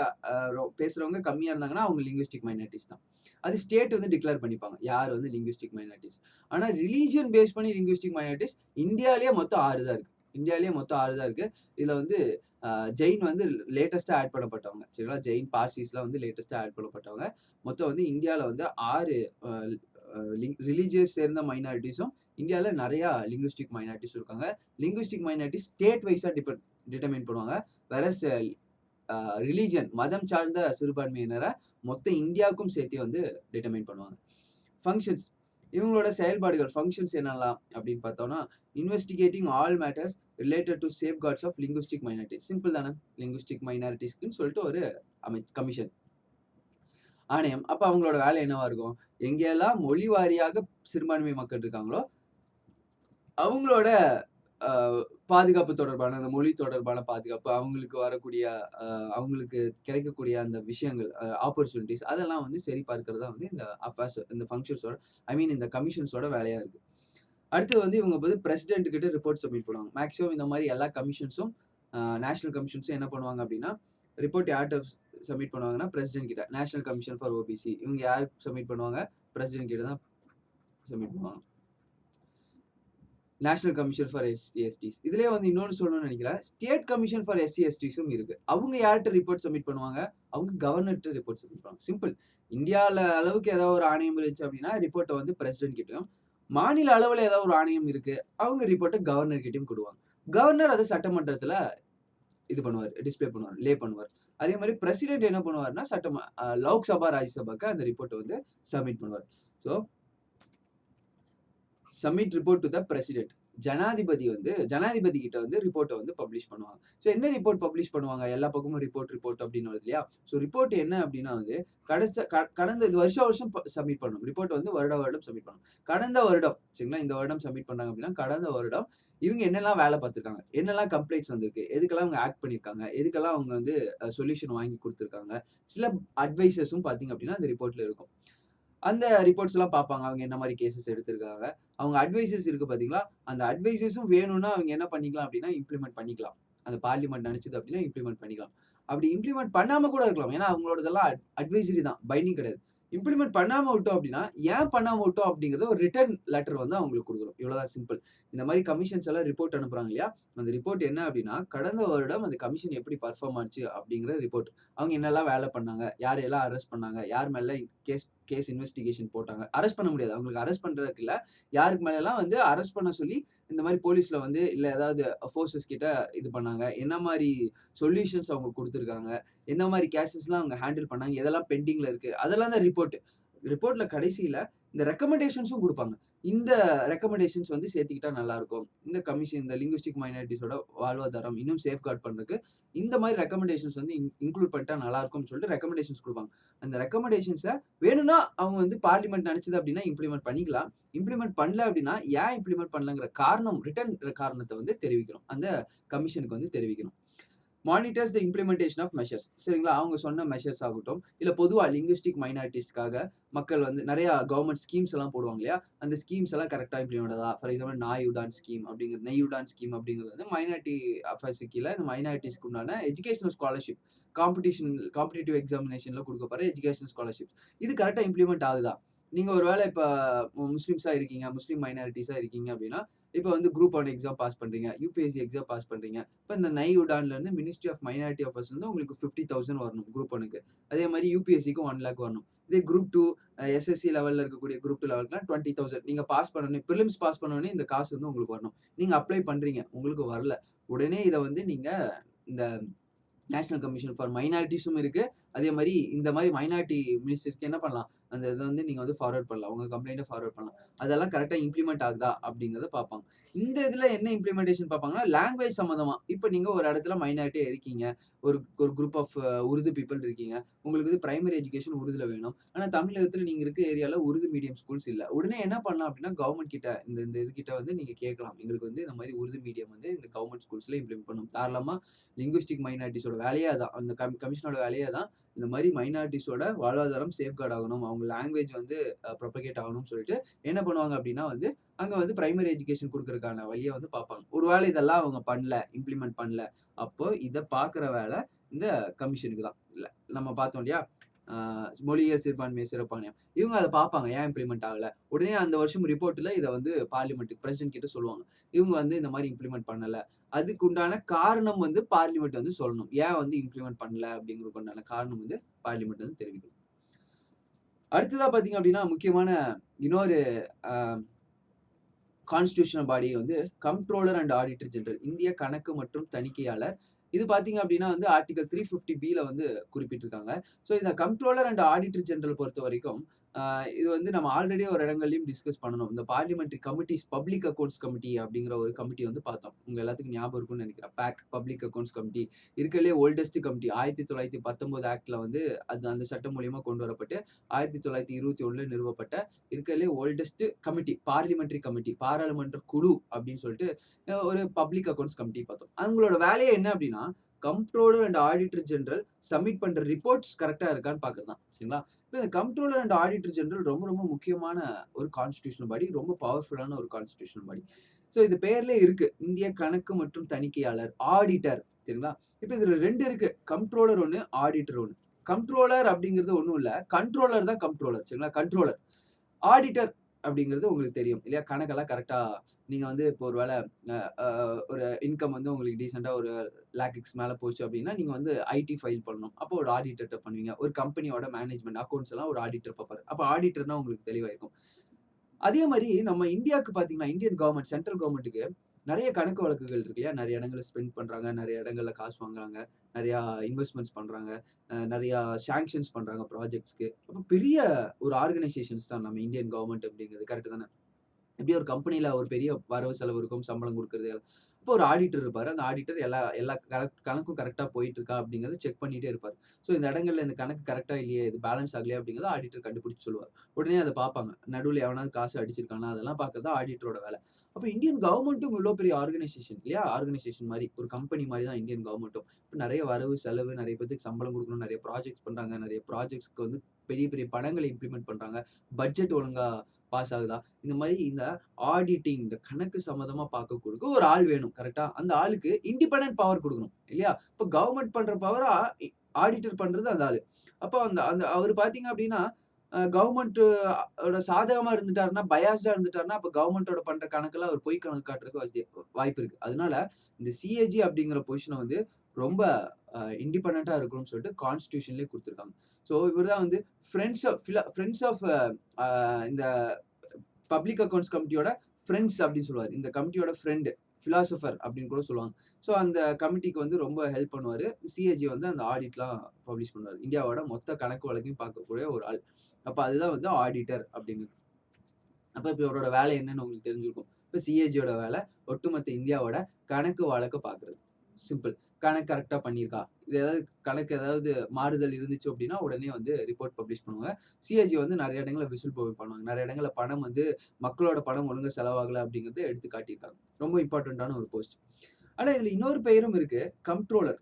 பேசுறவங்க கம்மியா இருந்தாங்கன்னா அவங்க லிங்குவிஸ்டிக் மைனாரிட்டிஸ் தான். அது ஸ்டேட் வந்து டிக்ளேர் பண்ணிப்பாங்க யார் வந்து லிங்குவிஸ்டிக் மைனாரிட்டிஸ். ஆனா ரிலீஜியன் பேஸ் பண்ணி லிங்குவிஸ்டிக் மைனாரிட்டிஸ் இந்தியாவிலேயே மொத்தம் 6 தான் இருக்கு. இதுல வந்து ஜெயின் வந்து லேட்டஸ்டா ஆட் பண்ணப்பட்டவங்க. சரிங்களா? ஜெயின், பார்சிஸ்லாம் வந்து லேட்டஸ்டா ஆட் பண்ணப்பட்டவங்க. மொத்தம் வந்து இந்தியாவில் வந்து 6 ரிலீஜியஸ் சேர்ந்த மைனாரிட்டிஸும் இந்தியாவில் நிறைய லிங்குவிஸ்டிக் மைனாரிட்டிஸ் இருக்காங்க. லிங்குவிஸ்டிக் மைனாரிட்டிஸ் ஸ்டேட் வைஸா டிட்டர்மைன் பண்ணுவாங்க. வேறஸ் ரிலீஜியன் மதம் சார்ந்த சிறுபான்மையினரை மொத்த இந்தியாவுக்கும் சேர்த்து வந்து டிட்டர்மைன் பண்ணுவாங்க. ஃபங்க்ஷன்ஸ் இவங்களோட செயல்பாடுகள் ஃபங்க்ஷன்ஸ் என்னெல்லாம் அப்படின்னு பார்த்தோம்னா investigating all matters related to safeguards of linguistic minorities. Simple தானே, லிங்குவிஸ்டிக் மைனாரிட்டிஸ்க்குன்னு சொல்லிட்டு ஒரு கமிஷன் ஆணையம். அப்போ அவங்களோட வேலை என்னவா இருக்கும்? எங்கெல்லாம் மொழி வாரியாக சிறுபான்மை மக்கள் இருக்காங்களோ அவங்களோட பாதுகாப்பு தொடர்பான அந்த மொழி தொடர்பான பாதுகாப்பு, அவங்களுக்கு வரக்கூடிய அவங்களுக்கு கிடைக்கக்கூடிய அந்த விஷயங்கள், ஆப்பர்ச்சுனிட்டிஸ் அதெல்லாம் வந்து சரி பார்க்கறது தான் வந்து இந்த அஃபேர்ஸ், இந்த ஃபங்க்ஷன்ஸோட இந்த கமிஷன்ஸோட வேலையா இருக்கு. அடுத்து வந்து இவங்க வந்து பிரசிடென்ட் கிட்ட ரிப்போர்ட் சப்மிட் பண்ணுவாங்க. மேக்ஸிமம் இந்த மாதிரி எல்லா கமிஷன்ஸும் நேஷனல் கமிஷன்ஸும் என்ன பண்ணுவாங்க அப்படின்னா ரிப்போர்ட் யார்கிட்ட சப்மிட் பண்ணுவாங்கன்னா பிரசிடென்ட் கிட்ட. நேஷனல் கமிஷன் ஃபார் ஓபிசி இவங்க யாருக்கு சப்மிட் பண்ணுவாங்க? பிரசிடென்ட் கிட்ட தான் சப்மிட் பண்ணுவாங்க. நேஷனல் கமிஷன் ஃபார் SC/STs இதுலயே வந்து இன்னொன்று சொல்லணும்னு நினைக்கிறேன். ஸ்டேட் கமிஷன் ஃபார் SC/STஸும் இருக்கு. அவங்க யார்கிட்ட ரிப்போர்ட் சப்மிட் பண்ணுவாங்க? அவங்க கவர்னர்கிட்ட ரிப்போர்ட் சப்மிட் பண்ணுவாங்க. சிம்பிள். இந்தியாவில் அளவுக்கு ஏதாவது ஒரு ஆணையம் இருந்துச்சு அப்படின்னா ரிப்போர்ட்டை வந்து பிரசிடென்ட் கிட்டையும், மாநில அளவில் ஏதாவது ஒரு ஆணையம் இருக்கு அவங்க ரிப்போர்ட்டை கவர்னர் கிட்டையும் கொடுவாங்க. கவர்னர் அதை சட்டமன்றத்தில் இது பண்ணுவார், டிஸ்பிளே பண்ணுவார், லே பண்ணுவார். அதே மாதிரி பிரசிடென்ட் என்ன பண்ணுவார்னா லோக்சபா, ராஜ்யசபாக்கு அந்த ரிப்போர்ட்டை வந்து சப்மிட் பண்ணுவார். So submit report to the president. ஜனாதிபதி கிட்ட வந்து ரிப்போர்ட்டை வந்து பப்ளிஷ் பண்ணுவாங்க. ஸோ என்ன ரிப்போர்ட் பப்ளிஷ் பண்ணுவாங்க? எல்லா பக்கமும் ரிப்போர்ட் அப்படின்னு வருது இல்லையா? ஸோ ரிப்போர்ட் என்ன அப்படின்னா வந்து கடந்த இது வருஷம் சப்மிட் பண்ணணும். ரிப்போர்ட் வந்து வருடம் சப்மிட் பண்ணணும். கடந்த வருடம், சரிங்களா, இந்த வருடம் சப்மிட் பண்ணாங்க அப்படின்னா கடந்த வருடம் இவங்க என்னெல்லாம் வேலை பார்த்துருக்காங்க, என்னெல்லாம் கம்ப்ளைண்ட்ஸ் வந்திருக்கு, எதுக்கெல்லாம் அவங்க ஆக்ட் பண்ணியிருக்காங்க, எதுக்கெல்லாம் அவங்க வந்து சொல்யூஷன் வாங்கி கொடுத்துருக்காங்க. சில அட்வைசஸும் பார்த்தீங்க அப்படின்னா அந்த ரிப்போர்ட்ல இருக்கும். அந்த ரிப்போர்ட்ஸ் எல்லாம் பார்ப்பாங்க. அவங்க என்ன மாதிரி கேசஸ் எடுத்திருக்காங்க. அவங்க அட்வைசஸ் இருக்கு பார்த்தீங்களா? அந்த அட்வைசஸும் வேணும்னா அவங்க என்ன பண்ணிக்கலாம் அப்படின்னா இம்ப்ளிமெண்ட் பண்ணிக்கலாம். அந்த பார்லிமெண்ட் நினைச்சது அப்படின்னா இம்ப்ளிமெண்ட் பண்ணிக்கலாம். அப்படி இம்ப்ளிமெண்ட் பண்ணாம கூட இருக்கலாம். ஏன்னா அவங்களோடதெல்லாம் அட்வைசரி தான், பைண்டிங் கிடையாது. இம்ப்ளிமெண்ட் பண்ணாம விட்டோம் அப்படின்னா, ஏன் பண்ணாம விட்டோம் அப்படிங்கிறத ஒரு ரிட்டர்ன் லெட்டர் வந்து அவங்களுக்கு குடுக்கணும். இவ்வளவுதான் சிம்பிள். இந்த மாரி கமிஷன்ஸ் எல்லாம் ரிப்போர்ட் அனுப்புறாங்க இல்லையா? அந்த ரிப்போர்ட் என்ன அப்படின்னா, கடந்த வருடம் அந்த கமிஷன் எப்படி பெர்ஃபார்ம் ஆச்சு அப்படிங்கிற ரிப்போர்ட். அவங்க என்னெல்லாம் வேலை பண்ணாங்க? யாரையெல்லாம் அரெஸ்ட் பண்ணாங்க? யார் மேல கேஸ் கேஸ் இன்வெஸ்டிகேஷன் போட்டாங்க? அரெஸ்ட் பண்ண முடியாது. அவங்களுக்கு அரெஸ்ட் பண்றதுக்கு இல்ல. யாருக்கு மேலலாம் வந்து அரெஸ்ட் பண்ண சொல்லி இந்த மாரி போலீஸ்ல வந்து இல்ல ஏதாவது ஃபோர்ஸஸ் கிட்ட இது பண்ணாங்க. என்ன மாரி சொல்யூஷன்ஸ் அவங்க குடுத்துருக்காங்க? என்ன மாரி கேஸஸ்லாம் அவங்க ஹேண்டில் பண்ணாங்க? எதெல்லாம் பெண்டிங்ல இருக்கு? அதெல்லாம் தான் ரிப்போர்ட். ரிப்போர்ட்ல கடைசியில இந்த ரெக்கமெண்டேஷன்ஸும் குடுப்பாங்க. இந்த ரெக்கமெண்டேஷன்ஸ் வந்து சேர்த்துக்கிட்டா நல்லாருக்கும். இந்த கமிஷன் இந்த லிங்குஸ்டிக் மைனாரிட்டீஸோட வாழ்வாதாரம் இன்னும் சேஃப்கார்ட் பண்றதுக்கு இந்த மாரி ரெக்கமெண்டேஷன்ஸ் வந்து இன்க்ளூட் பண்ணிட்டா நல்லாருக்கும்னு சொல்லிட்டு ரெக்கமெண்டேஷன்ஸ் குடுப்பாங்க. அந்த ரெக்கமெண்டேஷன்ஸ வேணும்னா அவங்க வந்து பார்லிமெண்ட் நெனச்சது அப்டின்னா இம்ப்ளிமெண்ட் பண்ணிக்கலாம். இம்ப்ளிமெண்ட் பண்ணல அப்டின்னா, ஏன் இம்ப்ளிமெண்ட் பண்ணலங்கிற காரணம் ரிட்டர்ன் காரணத்த வந்து தெரிவிக்கணும். அந்த கமிஷனுக்கு வந்து தெரிவிக்கணும். Monitors the implementation of measures. சரிங்களா? அவங்க சொன்ன மெஷர்ஸ் ஆகட்டும், இல்ல பொதுவா லிங்குஸ்டிக் மைனாரிட்டீஸ்க்காக மக்கள் வந்து நெறைய கவர்ன்மெண்ட் ஸ்கீம்ஸ் எல்லாம் போடுவாங்க இல்லையா? அந்த ஸ்கீம்ஸ் எல்லாம் கரெக்ட்டா இம்ப்ளிமெண்ட் ஆகுதா? ஃபார் எக்ஸாம்பிள் நாய் உடான் ஸ்கீம் அப்படிங்கிறது, நெய் உடான் ஸ்கீம் அப்படிங்கிறது வந்து மைனாரிட்டி அஃபேர்ஸ்க்கு கீழ இந்த மைனாரிட்டீஸ்க்கு உண்டான எஜுகேஷனல் ஸ்காலர்ஷிப். காம்படிட்டிவ் எக்ஸாமினேஷன்ல குடுக்கப்படுற எஜுகேஷனல் ஸ்காலர்ஷிப்ஸ். இது கரெக்ட்டா இம்ப்ளிமெண்ட் ஆகுதா? நீங்க ஒரு வேளை இப்ப முஸ்லிம்ஸா இருக்கீங்க, முஸ்லிம் மைனாரிட்டீஸா இருக்கீங்க அப்படின்னா, இப்ப வந்து குரூப் 1 எக்ஸாம் பாஸ் பண்றீங்க. யுபிஎஸ்சி எக்ஸாம் பாஸ் பண்றீங்க. இப்ப இந்த நை உடான்ல இருந்து மினிஸ்ட்ரி ஆஃப் மைனாரிட்டி அஃபேர்ஸ்ல உங்களுக்கு 50,000 வரணும் குரூப் 1க்கு. அதே மாரி யுபிஎஸ்சிக்கு 1,00,000 வரணும். இதே குரூப் 2 எஸ்எஸ்சி லெவல்ல இருக்கக்கூடிய குரூப் 2 லெவலுக்குலாம் 20,000 நீங்க பாஸ் பண்ணணும். பிரிலிம்ஸ் பாஸ் பண்ண உடனே இந்த காசு வந்து உங்களுக்கு வரணும். நீங்க அப்ளை பண்றீங்க. உங்களுக்கு வரல. உடனே இத வந்து நீங்க இந்த நேஷனல் கமிஷன் ஃபார் மைனாரிட்டீஸும் இருக்கு. அதே மாரி இந்த மாரி மைனாரிட்டி மினிஸ்டருக்கு என்ன பண்ணலாம்? அந்த இத வந்து நீங்க வந்து ஃபார்வர்ட் பண்ணலாம். உங்க கம்ப்ளைண்ட்ட ஃபார்வர்ட் பண்ணலாம். அதெல்லாம் கரெக்ட்டா இம்ப்ளிமெண்ட் ஆகுதா? அப்படிங்கிறத பார்ப்பாங்க. இந்த இதுல என்ன இம்ப்ளிமெண்டேஷன் பார்ப்பாங்கன்னா, லாங்குவேஜ் சம்மந்தமா. இப்ப நீங்க ஒரு இடத்துல மைனாரிட்டியா இருக்கீங்க. ஒரு ஒரு குரூப் ஆஃப் உருது பீப்பிள் இருக்கீங்க. உங்களுக்கு வந்து பிரைமரி எஜுகேஷன் உருதுல வேணும். ஆனா தமிழகத்துல நீங்க இருக்க ஏரியால உருது மீடியம் ஸ்கூல்ஸ் இல்ல. உடனே என்ன பண்ணலாம் அப்படின்னா, கவர்ன்மெண்ட் கிட்ட இந்த இந்த இது கிட்ட வந்து நீங்க கேட்கலாம். எங்களுக்கு வந்து இந்த மாரி உருது மீடியம் வந்து இந்த கவர்ன்மெண்ட் ஸ்கூல்ஸ்ல இம்ப்ளிமெண்ட் பண்ணணும். தாராளமா லிங்குஸ்டிக் மைனாரிட்டீஸோட வேலையே அதான். அந்த கமிஷனோட வேலையே அதான். இந்த மாரி மைனாரிட்டீஸோட வாழ்வாதாரம் சேஃப்கார்ட் ஆகணும். அவங்க லாங்குவேஜ் வந்து ப்ரொபகேட் ஆகணும்னு சொல்லிட்டு என்ன பண்ணுவாங்க அப்டின்னா வந்து, அங்க வந்து பிரைமரி எஜுகேஷன் குடுக்கறதுக்கான வழிய வந்து பார்ப்பாங்க. ஒரு வேளை இதெல்லாம் அவங்க பண்ணல, இம்ப்ளிமெண்ட் பண்ணல. அப்போ இத பார்க்குற வேல இந்த கமிஷனுக்கு தான். இல்ல நம்ம பார்த்தோம் இல்லையா? ஆ மொழியியல் சிறுபான்மை சிறப்பான்மையா. இவங்க அத பார்ப்பாங்க. ஏன் இம்ப்ளிமெண்ட் ஆகல? உடனே அந்த வருஷம் ரிப்போர்ட்ல இத வந்து பார்லிமென்ட்க்கு பிரசிடென்ட் கிட்ட சொல்லுவாங்க. இவங்க வந்து இந்த மாரி இம்ப்ளிமெண்ட் பண்ணல. அதுக்கு உண்டான காரணம் வந்து பார்லிமென்ட் வந்து சொல்லணும். ஏன் வந்து இம்ப்ளிமெண்ட் பண்ணல அப்படிங்கிறதுக்கு உண்டான காரணம் வந்து பார்லிமென்ட் வந்து தெரிவிக்கணும். அடுத்ததா பார்த்தீங்க அப்படின்னா, முக்கியமான இன்னொரு அ கான்ஸ்டிடியூஷனல் பாடி வந்து கம்ப்ட்ரோலர் அண்ட் ஆடிட்டர் ஜெனரல். இந்திய கணக்கு மற்றும் தணிக்கையாளர். இது பார்த்தீங்க அப்படின்னா வந்து ஆர்டிகிள் 350 வந்து குறிப்பிட்டிருக்காங்க. ஸோ இந்த கம்ப்ட்ரோலர் அண்ட் ஆடிட்டர் ஜெனரல் பொறுத்தவரைக்கும், அ இது வந்து நம்ம ஆல்ரெடி ஒரு இடங்கள்லயும் டிஸ்கஸ் பண்ணணும். இந்த parliamentary committees public accounts committee அப்படிங்கிற ஒரு கமிட்டி வந்து பார்த்தோம். உங்க எல்லாத்துக்கும் ஞாபகம் இருக்கும்னு நினைக்கிறேன். Public accounts committee. இருக்கறதுலயே ஓல்டஸ்ட் கமிட்டி 1919 ஆக்ட்ல வந்து அது அந்த சட்டம் மூலியமா கொண்டு வரப்பட்டு 1921ல நிறுவப்பட்ட இருக்கறதுலயே ஓல்டஸ்ட் கமிட்டி பார்லிமென்டரி கமிட்டி பாராளுமன்ற குழு அப்படின்னு சொல்லிட்டு ஒரு பப்ளிக் அக்கவுண்ட்ஸ் கமிட்டி பார்த்தோம். அவங்களோட வேலையே என்ன அப்படின்னா, comptroller and auditor general submit பண்ற ரிப்போர்ட்ஸ் கரெக்ட்டா இருக்கான்னு பார்க்கிறது தான். சரிங்களா? இப்ப இந்த கம்ப்ட்ரோலர் அண்ட் ஆடிட்டர் ஜெனரல் ரொம்ப ரொம்ப முக்கியமான ஒரு கான்ஸ்டிடியூஷனல் பாடி. ரொம்ப பவர்ஃபுல்லான ஒரு கான்ஸ்டிடியூஷனல் பாடி. ஸோ இது பெயர்லயே இருக்கு. இந்திய கணக்கு மற்றும் தணிக்கையாளர், ஆடிட்டர். சரிங்களா? இப்ப இதுல 2 இருக்கு. கம்ப்ட்ரோலர் ஒண்ணு, ஆடிட்டர் ஒண்ணு. கம்ப்ட்ரோலர் அப்படிங்கிறது ஒண்ணும் இல்ல. கண்ட்ரோலர் தான் கம்ப்ட்ரோலர். சரிங்களா? கண்ட்ரோலர். ஆடிட்டர் அப்படிங்கிறது உங்களுக்கு தெரியும் இல்லையா? கணக்கெல்லாம் கரெக்ட்டா நீங்க வந்து இப்போ ஒரு வேள அ அ ஒரு இன்கம் வந்து உங்களுக்கு டீசென்ட்டா ஒரு லேக்ஸ் மேல போச்சு அப்படின்னா, நீங்க வந்து ஐடி ஃபைல் பண்ணணும். அப்போ ஒரு ஆடிட்டர்ட்ட பண்ணுவீங்க. ஒரு கம்பெனியோட மேனேஜ்மென்ட் அக்கவுண்ட்ஸ் எல்லாம் ஒரு ஆடிட்டர் பார்ப்பாரு. அப்ப ஆடிட்டர்னா உங்களுக்கு தெளிவா இருக்கும். அதே மாரி நம்ம இந்தியாவுக்கு பார்த்தீங்கன்னா, இந்தியன் கவர்ன்மெண்ட் சென்ட்ரல் கவர்ன்மென்ட்க்கு நெறைய கணக்கு வழக்குகள் இருக்கு இல்லையா? நெறைய இடங்கள்ல ஸ்பெண்ட் பண்றாங்க. நெறைய இடங்கள்ல காசு வாங்குறாங்க. நெறையா இன்வெஸ்ட்மென்ட்ஸ் பண்றாங்க. நெறையா சாங்ஷன்ஸ் பண்றாங்க ப்ராஜெக்ட்ஸ்க்கு. அப்ப பெரிய ஒரு ஆர்கனைசேஷன்ஸ் தான் நம்ம இந்தியன் கவர்ன்மெண்ட் அப்படிங்கிறது. கரெக்ட் தானே? எப்படி ஒரு கம்பெனில ஒரு பெரிய வரவு செலவு இருக்கும், சம்பளம் குடுக்குறது. அப்போ ஒரு ஆடிட்டர் இருப்பாரு. அந்த ஆடிட்டர் எல்லா எல்லா கணக்கும் கரெக்ட்டா போயிட்டு இருக்கா அப்படிங்கிறத செக் பண்ணிட்டே இருப்பாரு. ஸோ இந்த இடங்கள்ல இந்த கணக்கு கரெக்ட்டா இல்லையே, இது பேலன்ஸ் ஆகலையே அப்படிங்கிறத ஆடிட்டர் கண்டுபிடிச்சு சொல்லுவார். உடனே அத பார்ப்பாங்க. நடுவுல எவனாவது காசு அடிச்சிருக்கானா, அதெல்லாம் பார்க்கிறது தான் ஆடிட்டரோட வேலை. அப்ப இந்தியன் கவர்ன்மென்ட்டும் இவ்ளோ பெரிய ஆர்கனைசேஷன் இல்லையா? ஆர்கனைசேஷன் மாரி ஒரு கம்பெனி மாரி தான் இந்தியன் கவர்ன்மென்ட்டும். இப்ப நெறைய வரவு, செலவு, நெறைய பேத்துக்கு சம்பளம் குடுக்கணும், நெறைய ப்ராஜெக்ட்ஸ் பண்றாங்க. நெறைய ப்ராஜெக்ட்ஸ்க்கு வந்து பெரிய பெரிய பணங்கள இம்ப்ளிமெண்ட் பண்றாங்க. பட்ஜெட் ஒழுங்கா பாஸ் ஆகுதா? இந்த மாரி இந்த ஆடிட்டிங் இந்த கணக்கு சம்மந்தமா பார்க்கக்கூடிய ஒரு ஆள் வேணும். கரெக்ட்டா? அந்த ஆளுக்கு இண்டிபெண்டன்ட் பவர் குடுக்கணும். இல்லையா? இப்ப கவர்ன்மெண்ட் பண்ற பவர ஆடிட்டர் பண்றது அந்த ஆளு. அப்ப அந்த அந்த அவரு பார்த்தீங்க அப்டின்னா, கவர்மெண்ட் சாதகமா இருந்துட்டாருன்னா, பயாஸ்டா இருந்துட்டாருன்னா, அப்ப கவர்மெண்டோட பண்ற கணக்குல அவர் பொய் கணக்கு காட்டுறதுக்கு வாய்ப்பு இருக்கு. அதனால இந்த சிஏஜி அப்படிங்கிற பொசிஷன வந்து ரொம்ப இண்டிபெண்டன்ட்டா இருக்கணும்னு சொல்லிட்டு கான்ஸ்டிடியூஷன்லயே குடுத்துருக்காங்க. ஸோ இவர் தான் வந்து ஃப்ரெண்ட்ஸ் ஆஃப் இந்த பப்ளிக் அக்கவுண்ட்ஸ் கமிட்டியோட ஃப்ரெண்ட்ஸ் அப்படின்னு சொல்லுவாரு. இந்த கமிட்டியோட ஃப்ரெண்ட் பிலாசபர் அப்படின்னு கூட சொல்லுவாங்க. ஸோ அந்த கமிட்டிக்கு வந்து ரொம்ப ஹெல்ப் பண்ணுவாரு. சிஏஜி வந்து அந்த ஆடிட்லாம் பப்ளிஷ் பண்ணுவாரு. இந்தியாவோட மொத்த கணக்கு வழக்கையும் பார்க்கக்கூடிய ஒரு ஆள். அப்ப அதுதான் வந்து ஆடிட்டர் அப்படிங்கிறது. அப்ப இப்ப இவரோட வேலை என்னன்னு உங்களுக்கு தெரிஞ்சிருக்கும். இப்ப சிஏஜியோட வேலை ஒட்டுமொத்த இந்தியாவோட கணக்கு வழக்க பார்க்கிறது. சிம்பிள். கணக்கு கரெக்ட்டா பண்ணியிருக்கா? இது கணக்கு ஏதாவது மாறுதல் இருந்துச்சு அப்படின்னா, உடனே வந்து ரிப்போர்ட் பப்ளிஷ் பண்ணுவாங்க. சிஏஜி வந்து நெறைய இடங்கள்ல விசில் ப்ளோயிங் பண்ணுவாங்க. நெறைய இடங்கள்ல பணம் வந்து மக்களோட பணம் ஒழுங்கா செலவாகல அப்படிங்கிறத எடுத்து காட்டியிருக்காங்க. ரொம்ப இம்பார்ட்டன்ட்டான ஒரு போஸ்ட். ஆனா இதுல இன்னொரு பெயரும் இருக்கு. கம்ப்ட்ரோலர்.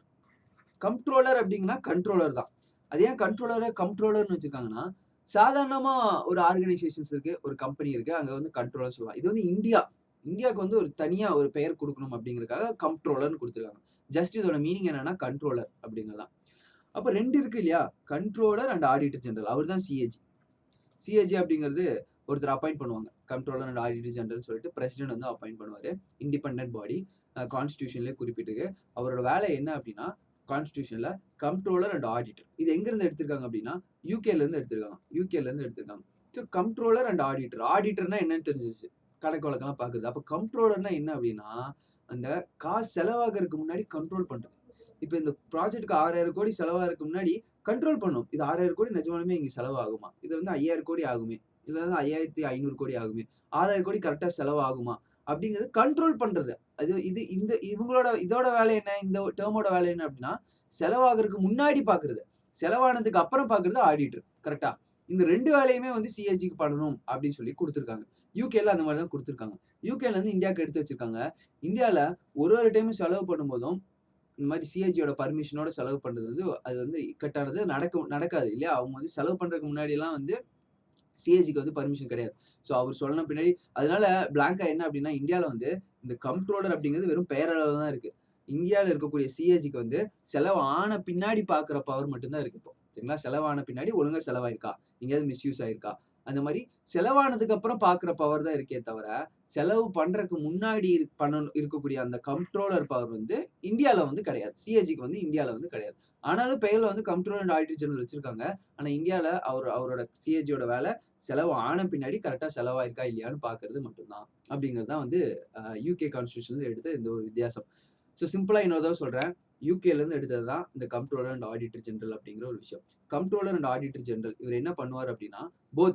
கம்ப்ட்ரோலர் அப்படிங்கன்னா கண்ட்ரோலர் தான். அது ஏன் கம்ப்ட்ரோலர்ன்னு வச்சிருக்காங்கன்னா, சாதாரணமா ஒரு ஆர்கனைசேஷன்ஸ் இருக்கு. ஒரு கம்பெனி இருக்கு. அங்க வந்து கண்ட்ரோலர் சொல்லலாம். இது வந்து இந்தியாவுக்கு வந்து ஒரு தனியா ஒரு பெயர் குடுக்கணும் அப்படிங்கிறதுக்காக கம்ப்ட்ரோலர்ன்னு குடுத்துருக்காங்க. ஜஸ்ட் இதோட மீனிங் என்னன்னா கண்ட்ரோலர் அப்படிங்கிறது தான். அப்ப 2 இருக்கு இல்லையா? Controller and auditor general. அவர் தான் சிஏஜி. சிஏஜி அப்படிங்கிறது ஒருத்தர் அப்பாயிண்ட் பண்ணுவாங்க. கண்ட்ரோலர் அண்ட் ஆடிட்டர் ஜெனரல்னு சொல்லிட்டு பிரசிடென்ட் வந்து அப்பாயிண்ட் பண்ணுவாரு. இண்டிபெண்டன்ட் பாடி. கான்ஸ்டிடியூஷன்லயே குறிப்பிட்டிருக்கு. அவரோட வேலை என்ன அப்படின்னா, கான்ஸ்டிடியூஷன்ல கம்ப்ட்ரோலர் அண்ட் ஆடிட்டர். இது எங்கிருந்து எடுத்திருக்காங்க அப்படின்னா, யுகேல இருந்து எடுத்திருக்காங்க. So comptroller and auditor. ஆடிட்டர்னா என்னன்னு தெரிஞ்சிருச்சு. கணக்கு வழக்கெல்லாம் பார்க்குறது. அப்ப கம்ப்ட்ரோலர்னா என்ன அப்படின்னா, அந்த காசு செலவாகறதுக்கு முன்னாடி கண்ட்ரோல் பண்றது. இப்ப இந்த ப்ராஜெக்ட்க்கு 6,000 கோடி செலவாகறதுக்கு முன்னாடி கண்ட்ரோல் பண்ணும். இது 6,000 கோடி நிஜமாலுமே இங்க செலவாகுமா? இது வந்து 5,000 கோடி ஆகுமே. இது வந்து 5,500 கோடி ஆகுமே. 6,000 கோடி கரெக்ட்டா செலவாகுமா? அப்படிங்கிறது கண்ட்ரோல் பண்றது. அது இது இந்த இவங்களோட இதோட வேலை என்ன? இந்த டெர்மோட வேலை என்ன அப்படின்னா, செலவாகறதுக்கு முன்னாடி பார்க்கிறது. செலவானதுக்கு அப்புறம் பார்க்கிறது ஆடிட்டர். கரெக்ட்டா? இந்த 2 வேலையுமே வந்து சிஏஜிக்கு பண்ணணும் அப்படின்னு சொல்லி குடுத்துருக்காங்க. யுகேல அந்த மாரி தான் குடுத்துருக்காங்க. யுகேல இருந்து இந்தியாவுக்கு எடுத்து வச்சிருக்காங்க. இந்தியால ஒரு டைமும் செலவு பண்ணும்போதும், இந்த மாரி சிஏஜியோட பர்மிஷனோட செலவு பண்றது வந்து அது வந்து இக்கட்டானது. நடக்காது இல்லையா? அவங்க வந்து செலவு பண்றதுக்கு முன்னாடிலாம் வந்து சிஏஜிக்கு வந்து பர்மிஷன் கிடையாது. ஸோ அவர் சொன்ன பின்னாடி அதனால பிளாங்கா என்ன அப்டின்னா, இந்தியால வந்து இந்த கம்ப்ட்ரோலர் அப்படிங்கிறது வெறும் பெயரளவுல தான் இருக்கு. இந்தியால இருக்கக்கூடிய சிஏஜிக்கு வந்து செலவு ஆன பின்னாடி பார்க்குற பவர் மட்டும் தான் இருக்கு இப்போ. சரிங்களா? செலவான பின்னாடி ஒழுங்கா செலவாயிருக்கா? எங்கேயாவது மிஸ்யூஸ் ஆயிருக்கா? அந்த மாரி செலவானதுக்கு அப்புறம் பார்க்குற பவர் தான் இருக்கே தவிர, செலவு பண்றதுக்கு முன்னாடி இருக்கக்கூடிய அந்த கம்ப்ட்ரோலர் பவர் வந்து இந்தியால வந்து கிடையாது. சிஏஜிக்கு வந்து இந்தியால வந்து கிடையாது. ஆனாலும் பெயர்ல வந்து கம்ப்ட்ரோலர் அண்ட் ஆடிட்டர் ஜெனரல் வச்சிருக்காங்க. ஆனா இந்தியால அவரோட சிஏஜியோட வேலை செலவு ஆன பின்னாடி கரெக்ட்டா செலவாயிருக்கா இல்லையான்னு பார்க்கிறது மட்டும் தான். அப்படிங்கிறது தான் வந்து யுகே கான்ஸ்டிடியூஷன்ல எடுத்த இந்த ஒரு வித்தியாசம். ஸோ சிம்பிளா இன்னொரு தடவ சொல்றேன். யுகேல இருந்து எடுத்தது தான் இந்த கம்ப்ட்ரோலர் அண்ட் ஆடிட்டர் ஜெனரல் அப்படிங்கிற ஒரு விஷயம். கம்ப்ட்ரோலர் அண்ட் ஆடிட்டர் ஜெனரல் இவர் என்ன பண்ணுவார் அப்படின்னா,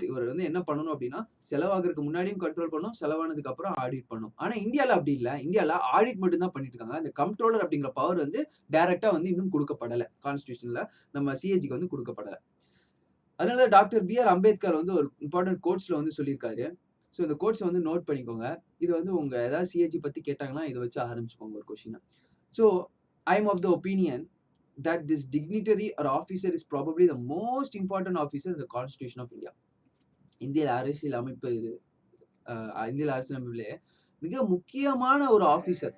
இவர் வந்து என்ன பண்ணணும் அப்படின்னா, செலவாகறதுக்கு முன்னாடியும் கண்ட்ரோல் பண்ணணும், செலவானதுக்கு அப்புறம் ஆடிட் பண்ணணும். ஆனா இந்தியால அப்படி இல்ல. இந்தியால ஆடிட் மட்டும் தான் பண்ணிட்டு இருக்காங்க. இந்த கம்ப்ட்ரோலர் அப்படிங்கிற பவர் வந்து டைரக்ட்டா வந்து இன்னும் குடுக்கப்படல. கான்ஸ்டிடியூஷன்ல நம்ம சிஏஜிக்கு வந்து குடுக்கப்படல. அதனால டாக்டர் பி.ஆர். அம்பேத்கர் வந்து ஒரு இம்பார்ட்டன்ட் கோட்ஸ்ல வந்து சொல்லியிருக்காரு. ஸோ இந்த கோட்ஸ வந்து நோட் பண்ணிக்கோங்க. இது வந்து உங்க ஏதாவது சிஏஜி பத்தி கேட்டாங்கன்னா, இத வச்சு ஆரம்பிச்சுக்கோங்க ஒரு கொஸ்டின. So I am of the opinion that this dignitary or officer is probably the most important officer in the constitution of India. இந்திய அரசியல் அமைப்பு இந்திய அரசியலமைப்பிலே மிக முக்கியமான ஒரு ஆஃபீசர்.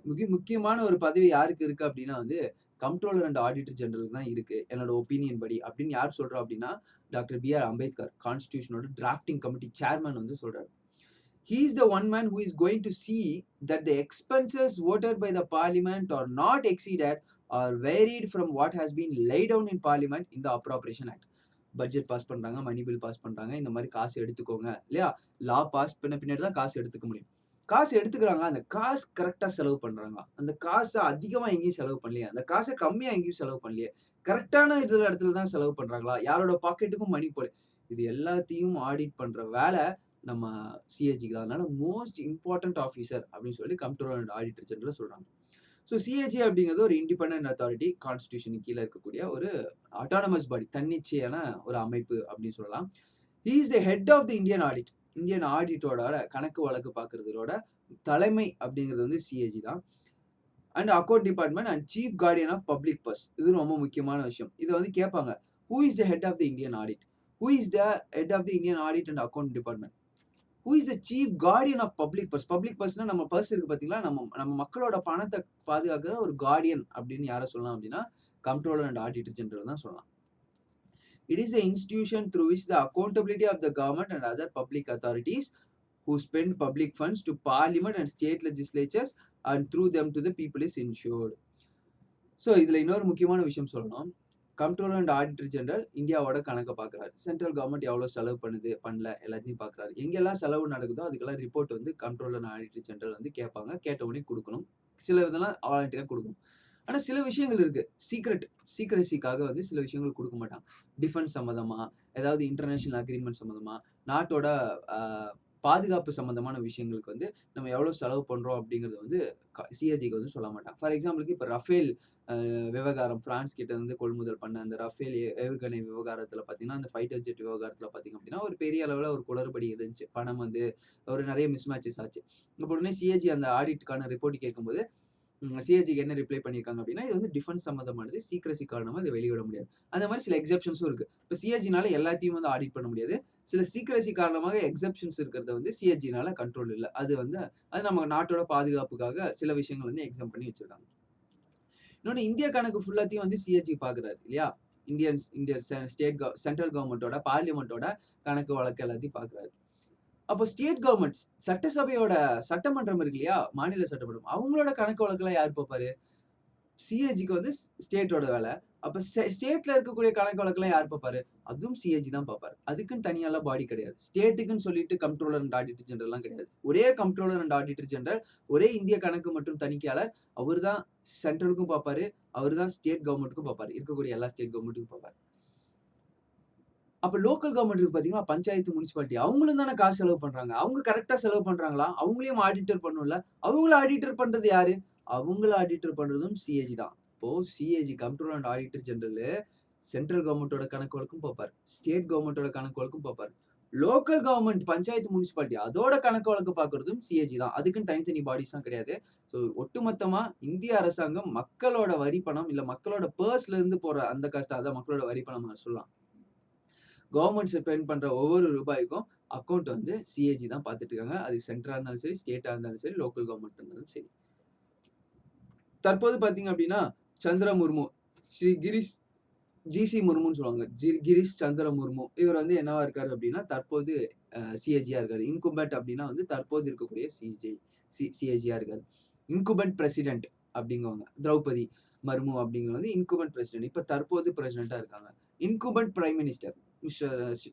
மிக முக்கியமான ஒரு பதவி யாருக்கு இருக்கு அப்படின்னா வந்து, கம்ப்ட்ரோலர் அண்ட் ஆடிட்டர் ஜெனரலுக்கு தான் இருக்கு. என்னோட ஒப்பீனியன் படி. அப்படின்னு யார் சொல்றா அப்படின்னா, டாக்டர் பி.ஆர். அம்பேத்கர். கான்ஸ்டிடியூஷனோட டிராஃப்டிங் கமிட்டி சேர்மன் வந்து சொல்றாரு. He is the one man who is going to see that the expenses voted by the parliament are not exceeded or varied from what has been laid down in parliament in the appropriation act. Budget pass பண்றாங்க, money bill pass பண்றாங்க. இந்த மாரி காசு எடுத்துக்கோங்க. இல்லையா? லா pass பண்ண பின்னாடி தான் காசு எடுத்துக்க முடியும். காசு எடுத்துக்கிறாங்க. அந்த காசு கரெக்ட்டா செலவு பண்றாங்களா? அந்த காச அதிகமா எங்கேயும் செலவு பண்ணலையா? அந்த காச கம்மியா எங்கேயும் செலவு பண்ணலையே. கரெக்ட்டான இடத்துல தான் செலவு பண்றாங்களா? யாரோட பாக்கெட்டுக்கும் மணி போல. இது எல்லாத்தையும் ஆடிட் பண்ற வேல நம்ம சிஏஜிக்கு தான். அதனால மோஸ்ட் இம்பார்ட்டன்ட் ஆஃபீசர் அப்படின்னு சொல்லி கம்ப்ட்ரோலர் அண்ட் ஆடிட்டர் ஜெனரல் சொல்றாங்க. ஸோ சிஏஜி அப்படிங்கிறது ஒரு இண்டிபெண்டன்ட் அத்தாரிட்டி. கான்ஸ்டிடியூஷனுக்கு கீழ இருக்கக்கூடிய ஒரு ஆட்டானமஸ் பாடி. தன்னிச்சையான ஒரு அமைப்பு அப்படின்னு சொல்லலாம். He is the head of the Indian audit. Indian ஆடிட்டோட கணக்கு வழக்கு பார்க்கிறதோட தலைமை அப்படிங்கிறது வந்து சிஏஜி தான். And account department and chief guardian of public purse. இது ரொம்ப முக்கியமான விஷயம். இத வந்து கேட்பாங்க. Who is the head of the Indian audit? Who is the head of the Indian audit and account department? Who is the chief guardian of public purse? Public பர்ஸ்னா நம்ம purse இருக்கு பார்த்தீங்களா? நம்ம மக்களோட பணத்த பாதுகாக்கிற ஒரு கார்டியன் அப்படின்னு யார சொல்லலாம் அப்படின்னா, கம்ப்ட்ரோலர் அண்ட் ஆடிட்டர் ஜெனரல் தான் சொல்லலாம். It is the institution through which the accountability of the government and other public authorities who spend public funds to parliament and state legislatures and through them to the people is ensured. So இதில் இன்னொரு முக்கியமான விஷயம் சொல்லணும். Comptroller and auditor general இந்தியாவோட கணக்கை பார்க்குறாரு. Central government எவ்வளோ செலவு பண்ணுது பண்ணல எல்லாத்தையும் பார்க்குறாரு. எங்கெல்லாம் செலவு நடக்குதோ அதுக்கெல்லாம் ரிப்போர்ட் வந்து கம்ப்ட்ரோலர் அண்ட் ஆடிட்டர் ஜெனரல் வந்து கேட்பாங்க. கேட்ட உடனே கொடுக்கணும். சில இதெல்லாம் வாலண்டியராக கொடுக்கணும். ஆனால் சில விஷயங்கள் இருக்கு, சீக்ரஸிக்காக வந்து சில விஷயங்கள் கொடுக்க மாட்டாங்க. டிஃபென்ஸ் சம்மந்தமா, ஏதாவது இன்டர்நேஷனல் அக்ரிமெண்ட் சம்மந்தமா, நாட்டோட பாதுகாப்பு சம்பந்தமான விஷயங்களுக்கு வந்து நம்ம எவ்வளோ செலவு பண்ணுறோம் அப்படிங்கிறது வந்து சிஏஜிக்கு வந்து சொல்ல மாட்டாங்க. ஃபார் எக்ஸாம்பிளுக்கு இப்போ ரஃபேல் விவகாரம் பிரான்ஸ் கிட்ட இருந்து கொள்முதல் பண்ண அந்த ரஃபேல் ஏவுகணை விவகாரத்தில் பார்த்தீங்கன்னா, அந்த ஃபைட்டர் ஜெட் விவகாரத்தில் பார்த்தீங்க அப்படின்னா ஒரு பெரிய அளவில் ஒரு குளறுபடி இருந்துச்சு. பணம் வந்து ஒரு நிறைய மிஸ்மேட்சஸ் ஆச்சு. இப்போ உடனே சிஏஜி அந்த ஆடிட்டுக்கான ரிப்போர்ட் கேட்கும்போது சிஏஜிக்கு என்ன ரிப்ளை பண்ணியிருக்காங்க அப்படின்னா, இது வந்து டிஃபென்ஸ் சம்மந்தமானது, சீக்ரஸி காரணமாக இதை வெளியிட முடியாது. அந்த மாதிரி சில எக்ஸப்ஷன்ஸும் இருக்குது. இப்போ சிஏஜினால எல்லாத்தையும் வந்து ஆடிட் பண்ண முடியாது. சில சீக்ரஸி காரணமாக எக்ஸப்ஷன்ஸ் இருக்கிறத வந்து சிஏஜினால கண்ட்ரோல் இல்லை. அது வந்து அது நம்ம நாட்டோட பாதுகாப்புக்காக சில விஷயங்கள் வந்து எக்ஸாம் பண்ணி வச்சிருக்காங்க. இன்னொன்று, இந்திய கணக்கு ஃபுல்லாத்தையும் வந்து சிஏஜி பார்க்குறாரு இல்லையா? இந்தியன் சென்ட்ரல் கவர்மெண்ட்டோட பார்லிமெண்ட்டோட கணக்கு வழக்கு எல்லாத்தையும் பார்க்குறாரு. அப்போ ஸ்டேட் கவர்மெண்ட் சட்டசபையோட சட்டமன்றம் இருக்கு இல்லையா, மாநில சட்டமன்றம், அவங்களோட கணக்கு வழக்கெல்லாம் யார் பார்ப்பாரு? சிஏஜிக்கு வந்து ஸ்டேட்டோட வேலை. அப்போ ஸ்டேட்ல இருக்கக்கூடிய கணக்கு வழக்கெல்லாம் யார் பார்ப்பாரு? அதுவும் சிஏஜி தான் பார்ப்பாரு. அதுக்குன்னு தனியாலாம் பாடி கிடையாது. ஸ்டேட்டுக்குன்னு சொல்லிட்டு கம்ப்ட்ரோலர் அண்ட் ஆடிட்டர் ஜெனரல்லாம் கிடையாது. ஒரே கம்ப்ட்ரோலர் அண்ட் ஆடிட்டர் ஜெனரல், ஒரே இந்திய கணக்கு மற்றும் தணிக்கையாளர். அவர் தான் சென்ட்ரலுக்கும் பார்ப்பாரு, அவர் தான் ஸ்டேட் கவர்மெண்ட்டுக்கும் பார்ப்பாரு, இருக்கக்கூடிய எல்லா ஸ்டேட் கவர்மெண்ட்டுக்கும் பார்ப்பாரு. அப்ப லோக்கல் கவர்மெண்ட் இருக்கு பாத்தீங்களா, பஞ்சாயத்து, முனிசிபாலிட்டி, அவங்களும் தானே காசு செலவு பண்றாங்க. அவங்க கரெக்டா செலவு பண்றாங்களா? அவங்களையும் ஆடிட்டர் பண்ணும்ல. அவங்கள ஆடிட்டர் பண்றது யாரு? அவங்கள ஆடிட்டர் பண்றதும் சிஏஜி தான். இப்போ CAG comptroller and auditor general central கவர்மெண்டோட கணக்கு வழக்கும் பார்ப்பாரு, ஸ்டேட் கவர்மெண்டோட கணக்கு வழக்கும் பார்ப்பாரு. லோக்கல் கவர்மெண்ட், பஞ்சாயத்து, முனிசிபாலிட்டி, அதோட கணக்கு வழக்கு பார்க்கறதும் சிஏஜி தான். அதுக்குன்னு தனித்தனி பாடிஸ்லாம் கிடையாது. ஸோ ஒட்டுமொத்தமா இந்திய அரசாங்கம் மக்களோட வரி பணம் இல்ல மக்களோட பர்ஸ்ல இருந்து போற அந்த காசு, அதான் மக்களோட வரி பணம் சொல்லலாம். கவர்மெண்ட் ஸ்பெண்ட் பண்ற ஒவ்வொரு ரூபாய்க்கும் அக்கௌண்ட் வந்து சிஏஜி தான் பார்த்துட்டு இருக்காங்க. அது சென்ட்ரா இருந்தாலும் சரி, ஸ்டேட்டா இருந்தாலும் சரி, லோக்கல் கவர்மெண்ட் இருந்தாலும் சரி. தற்போது பாத்தீங்க அப்படின்னா, சந்திர முர்மு, ஸ்ரீ கிரீஷ் ஜிசி முர்முன்னு சொல்லுவாங்க. கிரீஷ் சந்திர முர்மு, இவர் வந்து என்னவா இருக்காரு அப்படின்னா, தற்போது சிஏஜியா இருக்காரு. இன்குபென்ட் அப்படின்னா வந்து தற்போது இருக்கக்கூடிய சிஏஜியா இருக்காரு. இன்குபென்ட் பிரசிடென்ட் அப்படிங்குவாங்க. திரௌபதி மர்மு அப்படிங்கிறது வந்து இன்குபென்ட் பிரசிடென்ட். இப்ப தற்போது பிரசிடென்ட்டா இருக்காங்க. இன்குபென்ட் பிரைம் மினிஸ்டர்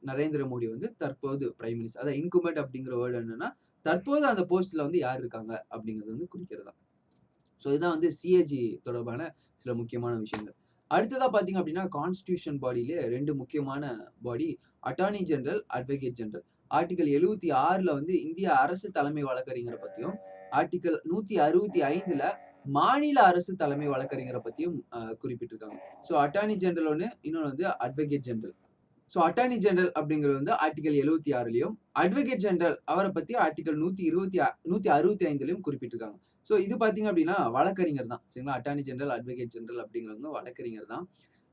நரேந்திர மோடி வந்து தற்போது பிரைம் மினிஸ்டர். அதான் இன்குபென்ட் அப்படிங்கிற வேர்டு என்னன்னா, தற்போது அந்த போஸ்ட்ல வந்து யார் இருக்காங்க அப்படிங்கிறது வந்து குறிக்கிறதா. ஸோ இதுதான் வந்து சிஏஜி தொடர்பான சில முக்கியமான விஷயங்கள். அடுத்ததா பாத்தீங்க அப்படின்னா, கான்ஸ்டிடியூஷன் பாடியிலே 2 முக்கியமான body, attorney general, advocate general. Article 76ல வந்து இந்திய அரசு தலைமை வழக்கறிஞரை பத்தியும், ஆர்டிகல் 165ல மாநில அரசு தலைமை வழக்கறிஞரை பத்தியும் குறிப்பிட்டிருக்காங்க. ஸோ அட்டார்னி ஜெனரல் ஒன்று, இன்னொன்று வந்து advocate general. So attorney general அப்படிங்கிறது வந்து ஆர்டிகல் 76லையும், அட்வொகேட் ஜெனரல் அவரை பத்தி ஆர்டிகல் 165லையும் குறிப்பிட்டிருக்காங்க. ஸோ இது பாத்தீங்க அப்படின்னா வழக்கறிஞர் தான் சரிங்களா. அட்டார்னி ஜெனரல், அட்வொகேட் ஜெனரல் அப்படிங்கிறவங்க வழக்கறிஞர் தான்.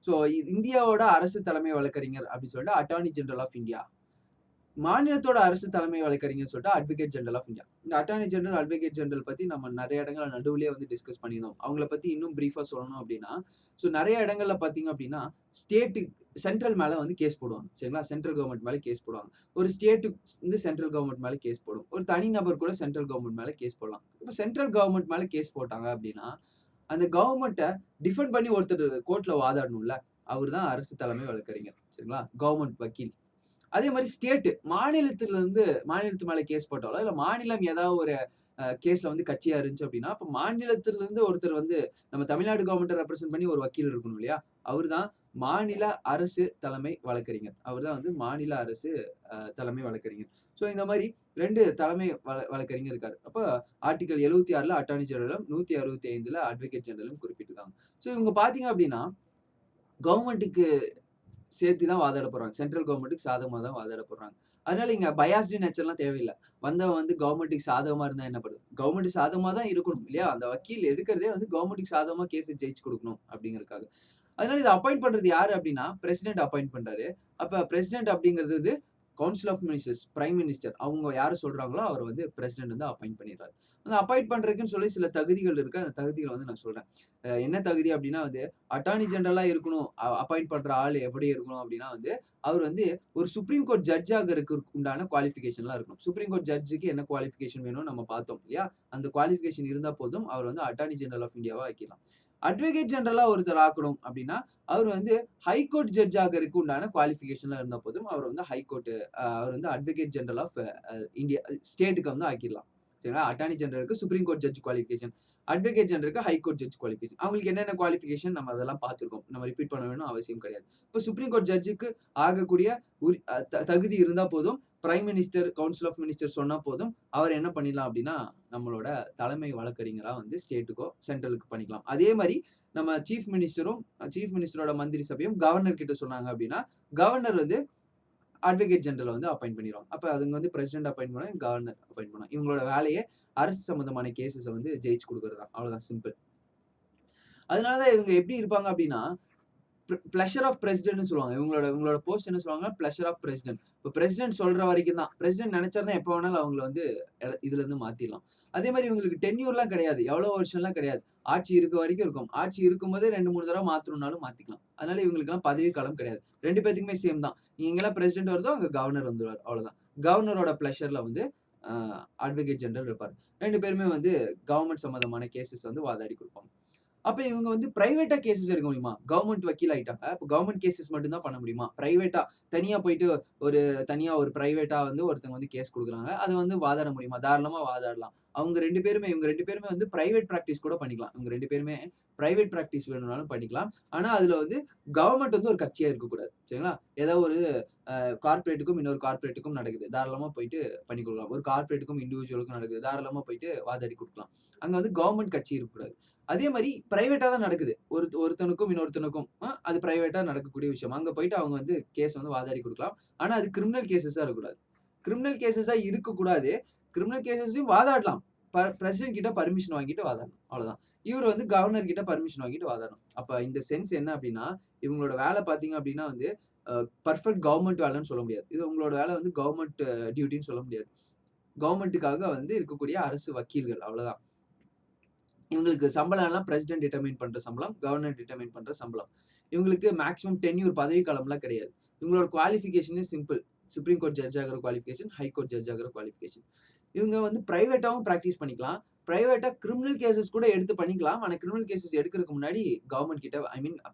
ஸோ இந்தியாவோட அரசு தலைமை வழக்கறிஞர் அப்படின்னு சொல்லிட்டு அட்டார்னி ஜெனரல் ஆஃப் இந்தியா, மாநிலத்தோட அரசு தலைமை வழக்கறிஞர் சொல்லிட்டு அட்வொகேட் ஜெனரல் ஆஃப் இந்தியா. இந்த அட்டார்னி ஜெனரல், அட்வொகேட் ஜெனரல் பத்தி நம்ம நிறைய இடங்கள்ல நடுவுலயே வந்து டிஸ்கஸ் பண்ணியிருந்தோம். அவங்கள பத்தி இன்னும் பிரீஃபா சொல்லணும் அப்படின்னா, ஸோ நிறைய இடங்கள்ல பாத்தீங்க அப்படின்னா ஸ்டேட்டு சென்ட்ரல் மேல வந்து கேஸ் போடுவாங்க சரிங்களா. சென்ட்ரல் கவர்மெண்ட் மேல கேஸ் போடுவாங்க. ஒரு ஸ்டேட்டு வந்து சென்ட்ரல் கவர்மெண்ட் மேல கேஸ் போடும். ஒரு தனி நபர் கூட சென்ட்ரல் கவர்மெண்ட் மேல கேஸ் போடலாம். இப்போ சென்ட்ரல் கவர்மெண்ட் மேல கேஸ் போட்டாங்க அப்படின்னா, அந்த கவர்மெண்ட்டை டிஃபெண்ட் பண்ணி ஒருத்தர் கோர்ட்ல வாதாடணும்ல, அவர் தான் அரசு தலைமை வழக்கறிஞர் சரிங்களா, கவர்மெண்ட் வக்கீல். அதே மாதிரி ஸ்டேட் மாநிலத்து மேல கேஸ் போட்டாலோ இல்ல மாநிலம் ஏதாவது ஒரு கேஸ்ல வந்து கட்சியா இருந்துச்சு அப்படின்னா, அப்ப மாநிலத்திலிருந்து ஒருத்தர் வந்து நம்ம தமிழ்நாடு கவர்மெண்ட்டை ரெப்ரசென்ட் பண்ணி ஒரு வக்கீல் இருக்கணும் இல்லையா, அவர் தான் மாநில அரசு தலைமை வழக்கறிஞர். அவர் தான் வந்து மாநில அரசு தலைமை வழக்கறிஞர். ஸோ இந்த மாதிரி 2 தலைமை வழக்கறிஞர் இருக்காரு. அப்ப ஆர்டிகல் 76ல அட்டார்னி ஜெனரலும், 165ல அட்வொகேட் ஜெனரலும் குறிப்பிட்டிருக்காங்க. ஸோ இவங்க பாத்தீங்க அப்படின்னா கவர்மெண்ட்டுக்கு சேர்த்து தான் வாதாட போறாங்க. சென்ட்ரல் கவர்மெண்ட்டுக்கு சாதகமா தான் வாதாட போறாங்க. அதனால இங்க பயாஸ்டு நேச்சர்லாம் தேவையில்ல. வந்தவன் வந்து கவர்மெண்ட்டுக்கு சாதகமா இருந்தா என்ன பண்ணுது? கவர்மெண்ட்டுக்கு சாதகமா தான் இருக்கணும் இல்லையா? அந்த வக்கீல் எடுக்கிறதே வந்து கவர்மெண்ட்டுக்கு சாதகமா கேஸ ஜெயிச்சு கொடுக்கணும் அப்படிங்கிறதுக்காக. அதனால இத அப்பாயிண்ட் பண்றது யாரு அப்படின்னா, பிரசிடென்ட் அப்பாயிண்ட் பண்றாரு. அப்ப பிரசிடென்ட் அப்படிங்கிறது வந்து council of ministers, prime minister அவங்க யாரு சொல்றாங்களோ அவர் வந்து பிரசிடென்ட் வந்து அப்பாயிண்ட் பண்ணிடுறாரு. அந்த அப்பாயிண்ட் பண்றதுக்குன்னு சொல்லி சில தகுதிகள் இருக்கு. அந்த தகுதிகளை வந்து நான் சொல்றேன். என்ன தகுதி அப்படின்னா வந்து அட்டார்னி ஜெனரலா இருக்கணும். அப்பாயிண்ட் பண்ற ஆள் எப்படி இருக்கணும் அப்படின்னா வந்து அவர் வந்து ஒரு சுப்ரீம் கோர்ட் ஜட்ஜ் ஆகறதுக்கு உண்டான குவாலிஃபிகேஷன்லாம் இருக்கணும். சுப்ரீம் கோர்ட் ஜட்ஜுக்கு என்ன குவாலிஃபிகேஷன் வேணும்னு நம்ம பார்த்தோம் இல்லையா? அந்த குவாலிஃபிகேஷன் இருந்தா போதும் அவர் வந்து அட்டார்னி ஜெனரல் ஆஃப் இந்தியாவா ஆக்கிடலாம். அட்வொகேட் ஜெனரலா ஒருத்தர் ஆக்கணும் அப்படின்னா அவர் வந்து ஹைகோர்ட் ஜட்ஜ் ஆகறதுக்கு உண்டான குவாலிஃபிகேஷன்லாம் இருந்தா போதும் அவர் வந்து அவர் வந்து அட்வொகேட் ஜெனரல் ஆஃப் இந்தியா ஸ்டேட்டுக்கு வந்து ஆக்கிடலாம். சரிங்களா? அட்டார்னி ஜெனரலுக்கு supreme court judge qualification, advocate ஜெனரலுக்கு ஹைகோர்ட் ஜட்ஜ் குவாலிஃபிகேஷன். அவங்களுக்கு என்னென்ன குவாலிஃபிகேஷன் நம்ம அதெல்லாம் பார்த்திருக்கோம். நம்ம ரிப்பீட் பண்ண வேணும் அவசியம் கிடையாது. இப்போ சுப்ரீம் கோர்ட் ஜட்ஜுக்கு ஆகக்கூடிய தகுதி இருந்தா போதும். Prime minister, council of minister சொன்னா போதும். அவர் என்ன பண்ணிடலாம் அப்படின்னா நம்மளோட தலைமை வழக்கறிஞரா வந்து ஸ்டேட்டுக்கோ சென்ட்ரலுக்கு பண்ணிக்கலாம். அதே மாதிரி நம்ம சீஃப் மினிஸ்டரோட மந்திரி சபையும் கவர்னர் கிட்ட சொன்னாங்க அப்படின்னா கவர்னர் வந்து அட்வொகேட் ஜெனரல் வந்து அப்பாயிண்ட் பண்ணிடுவாங்க. அப்ப அதுங்க வந்து பிரசிடென்ட் அப்பாயிண்ட் பண்ணா கவர்னர் அப்பாயிண்ட் பண்ணுவாங்க. இவங்களோட வேலையே அரசு சம்பந்தமான கேசஸ வந்து ஜெயிச்சு கொடுக்கறது தான். அவ்வளவுதான் சிம்பிள். அதனாலதான் இவங்க எப்படி இருப்பாங்க அப்படின்னா பிளஷர் ஆஃப் பிரசிடென்ட்னு சொல்லுவாங்க. இவங்களோட போஸ்ட் என்ன சொல்லுவாங்கன்னா பிளஷர் ஆஃப் பிரசிடென்ட். இப்போ பிரசிடென்ட் சொல்ற வரைக்கும் தான். பிரசிடென்ட் நினைச்சாருன்னா எப்ப வேணாலும் அவங்கள வந்து இதுல இருந்து மாத்திடலாம். அதே மாதிரி இவங்களுக்கு டென்யூர்லாம் கிடையாது. எவ்வளவு வருஷம்லாம் கிடையாது. ஆட்சி இருக்க வரைக்கும் இருக்கும். ஆட்சி இருக்கும்போதே 2-3 தடவை மாத்தணும்னாலும் மாத்திக்கலாம். அதனால இவங்களுக்கெல்லாம் பதவி காலம் கிடையாது. 2 பேத்துக்குமே சேம் தான். எங்கெல்லாம் பிரசிடென்ட் வருதோ அங்க கவர்னர் வந்துருவாரு. அவ்வளவுதான். கவர்னரோட பிளஷர்ல வந்து அட்வொகேட் ஜெனரல் இருப்பாரு. 2 பேருமே வந்து கவர்மெண்ட் சம்பந்தமான கேசஸ் வந்து வாதாடி கொடுப்பாங்க. அப்ப இவங்க வந்து பிரைவேட்டா கேசஸ் எடுக்க முடியுமா? கவர்மெண்ட் வக்கீல் ஆயிட்டாங்க. அப்ப கவர்மெண்ட் கேசஸ் மட்டும் தான் பண்ண முடியுமா? பிரைவேட்டா தனியா போயிட்டு ஒரு பிரைவேட்டா வந்து ஒருத்தங்க வந்து கேஸ் குடுக்குறாங்க. அத வந்து வாதாட முடியுமா? தாராளமா வாதாடலாம். இவங்க 2 பேருமே வந்து பிரைவேட் பிராக்டிஸ் கூட பண்ணிக்கலாம். இவங்க 2 பேருமே பிரைவேட் பிராக்டிஸ் வேணும்னாலும் பண்ணிக்கலாம். ஆனா அதுல வந்து கவர்மெண்ட் வந்து ஒரு கட்சியா இருக்கக்கூடாது. சரிங்களா? ஏதோ ஒரு கார்ப்பரேட்டுக்கும் இன்னொரு கார்ப்பரேட்டுக்கும் நடக்குது. தாராளமா போயிட்டு பண்ணி குடுக்கலாம். ஒரு கார்ப்பரேட்டுக்கும் இண்டிவிஜுவலுக்கும் நடக்குது. தாராளமா போயிட்டு வாதாடி குடுக்கலாம். அங்க வந்து கவர்மெண்ட் கட்சி இருக்கக்கூடாது. அதே மாரி பிரைவேட்டா தான் நடக்குது. ஒருத்தனுக்கும் இன்னொருத்தனுக்கும் அது பிரைவேட்டா நடக்கக்கூடிய விஷயம். அங்க போயிட்டு அவங்க வந்து கேஸ் வந்து வாதாடி குடுக்கலாம். ஆனா அது கிரிமினல் கேஸஸா இருக்கக்கூடாது. கிரிமினல் கேஸஸா இருக்கக்கூடாது. கிரிமினல் கேஸஸையும் வாதாடலாம். பிரசிடென்ட் கிட்ட பர்மிஷன் வாங்கிட்டு வாதாடணும். அவ்வளவுதான். இவரு வந்து கவர்னர் கிட்ட பர்மிஷன் வாங்கிட்டு வாதாடணும். அப்ப இந்த சென்ஸ் என்ன அப்டின்னா, இவங்களோட வேலை பார்த்தீங்க அப்டின்னா வந்து பெர்ஃபெக்ட் கவர்ன்மெண்ட் வேலைன்னு சொல்ல முடியாது. இது உங்களோட வேலை வந்து கவர்ன்மெண்ட் டியூட்டின்னு சொல்ல முடியாது. கவர்ன்மென்ட்க்காக வந்து இருக்கக்கூடிய அரசு வக்கீல்கள் அவ்வளவுதான். இவங்களுக்கு சம்பளம் எல்லாம் பிரசிடென்ட் டிட்டர்மைன் பண்ற சம்பளம், கவர்னர் டிட்டர்மைன் பண்ற சம்பளம். இவங்களுக்கு மேக்ஸிமம் டென்யூர் பதவி காலம்லாம் கிடையாது. இவங்களோட குவாலிஃபிகேஷனே சிம்பிள். சுப்ரீம் கோர்ட் ஜட்ஜ் ஆகுற குவாலிஃபிகேஷன், ஹை கோர்ட் ஜட்ஜ் ஆகுற குவாலிஃபிகேஷன். இவங்க வந்து பிரைவேட்டாவும் பிராக்டிஸ் பண்ணிக்கலாம். பிரைவேட்டா கிரிமினல் கேஸஸ் கூட எடுத்து பண்ணிக்கலாம். ஆனா கிரிமினல் கேஸஸ் எடுக்கிறதுக்கு முன்னாடி கவர்ன்மென்ட் கிட்ட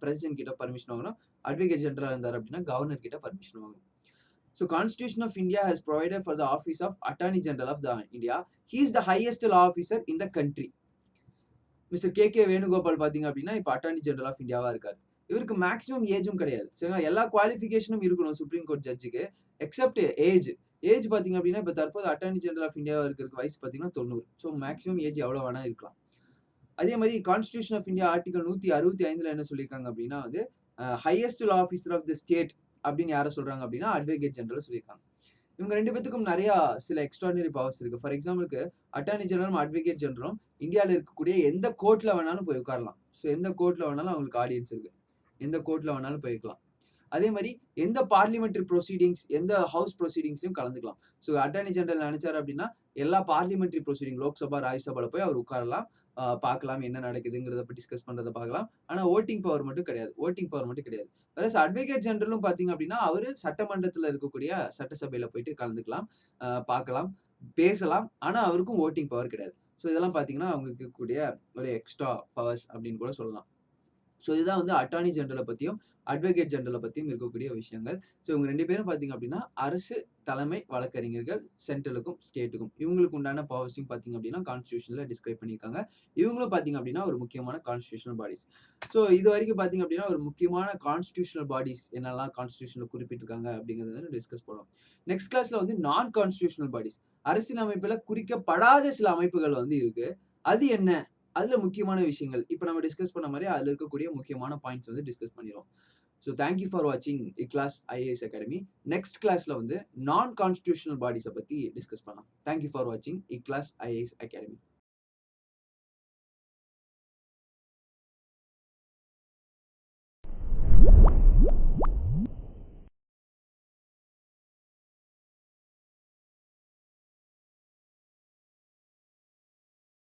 பிரசிடென்ட் கிட்ட பர்மிஷன் வாங்கணும். அட்வொகேட் ஜெனரலா இருந்தாரு அப்படின்னா கவர்னர் கிட்ட பர்மிஷன் வாங்கணும். So Constitution of India has provided for the office of Attorney General of the India. He is the highest law officer in the country. Mister K Venugopal பாத்தீங்க அப்படின்னா இப்ப அட்டார்னி ஜெனரல் ஆஃப் இந்தியாவா இருக்காரு. இவருக்கு maximum ஏஜும் கிடையாது. சரிங்களா? எல்லா குவாலிஃபிகேஷனும் இருக்கணும் சுப்ரீம் கோர்ட் ஜட்ஜுக்கு. Except age. ஏஜ் பாத்தீங்க அப்படின்னா இப்ப தற்போது அட்டார்னி ஜெனரல் ஆஃப் இந்தியாவா இருக்கிற வயசு பாத்தீங்கன்னா 90. ஸோ மேக்ஸிமம் ஏஜ் எவ்வளவு வேணா இருக்கலாம். அதே மாதிரி கான்ஸ்டிடியூஷன் ஆஃப் இந்தியா ஆர்டிகல் 165ல என்ன சொல்லியிருக்காங்க அப்படின்னா வந்து highest law officer of the state அப்படின்னு யாரை சொல்றாங்க அப்படின்னா அட்வொகேட் ஜெனரல் சொல்லியிருக்காங்க. இவங்க 2 பேத்துக்கும் நிறைய சில எக்ஸ்ட்ராடினரி பவர்ஸ் இருக்கு. ஃபார் எக்ஸாம்பிளுக்கு அட்டார்னி ஜெனரலும் அட்வொகேட் ஜெனரலும் இந்தியாவில் இருக்கக்கூடிய எந்த கோர்ட்ல வேணாலும் போய் உட்காரலாம். ஸோ எந்த கோர்ட்ல வேணாலும் அவங்களுக்கு ஆடியன்ஸ் இருக்கு. எந்த கோர்ட்ல வேணாலும் போய்க்கலாம். அதே மாதிரி எந்த பார்லிமெண்டரி ப்ரொசீடிங்ஸ், எந்த ஹவுஸ் ப்ரொசீடிங்ஸ்லயும் கலந்துக்கலாம். ஸோ அட்டார்னி ஜெனரல் நினைச்சாரு அப்படின்னா எல்லா பார்லிமெண்டரி ப்ரொசீடிங் லோக்சபா, ராஜ்யசபால போய் அவர் உட்காரலாம். பார்க்கலாம் என்ன நடக்குதுங்கிறத பத்தி டிஸ்கஸ் பண்றத பார்க்கலாம். ஆனா ஓட்டிங் பவர் மட்டும் கிடையாது. வேற அட்வொகேட் ஜெனரலும் பாத்தீங்க அப்படின்னா அவரு சட்டமன்றத்துல இருக்கக்கூடிய சட்டசபையில போயிட்டு கலந்துக்கலாம், பார்க்கலாம், பேசலாம். ஆனா அவருக்கும் ஓட்டிங் பவர் கிடையாது. ஸோ இதெல்லாம் பாத்தீங்கன்னா அவங்களுக்கு இருக்கக்கூடிய ஒரு எக்ஸ்ட்ரா பவர்ஸ் அப்படின்னு கூட சொல்லலாம். ஸோ இதுதான் வந்து அட்டார்னி ஜெனரலை பத்தியும் அட்வொகேட் ஜெனரலை பத்தியும் இருக்கக்கூடிய விஷயங்கள். ஸோ இவங்க 2 பேரும் பாத்தீங்க அப்படின்னா அரசு தலைமை வழக்கறிஞர்கள் சென்ட்ரலுக்கும் ஸ்டேட்டுக்கும் இவங்களுக்கு உண்டான பவர்ஸையும் பாத்தீங்க அப்படின்னா கான்ஸ்டிடியூஷன்ல டிஸ்கிரைப் பண்ணியிருக்காங்க. இவங்களும் பாத்தீங்க அப்படின்னா ஒரு முக்கியமான கான்ஸ்டிடியூஷனல் பாடிஸ். ஸோ இது வரைக்கும் பாத்தீங்க அப்படின்னா ஒரு முக்கியமான கான்ஸ்டிடியூஷனல் பாடிஸ் என்னெல்லாம் கான்ஸ்டிடியூஷன்ல குறிப்பிட்டிருக்காங்க அப்படிங்கறத டிஸ்கஸ் பண்ணுவோம். நெக்ஸ்ட் கிளாஸ்ல வந்து நான் கான்ஸ்டிடியூஷனல் பாடிஸ், அரசியல் அமைப்புல குறிக்கப்படாத சில அமைப்புகள் வந்து இருக்கு. அது என்ன? அதுல முக்கியமான விஷயங்கள் இப்ப நம்ம டிஸ்கஸ் பண்ண மாதிரி அதுல இருக்கக்கூடிய முக்கியமான பாயிண்ட்ஸ் வந்து டிஸ்கஸ் பண்ணிடுவோம். ஸோ தேங்க்யூ ஃபார் வாட்சிங் இக்லாஸ் ஐஏஎஸ் அகாடமி. நெக்ஸ்ட் கிளாஸ்ல வந்து நான் கான்ஸ்டிடியூஷனல் பாடிஸை பத்தி டிஸ்கஸ் பண்ணலாம். தேங்க்யூ ஃபார் வாட்சிங் இக்லாஸ் ஐஏஎஸ் அகாடமி.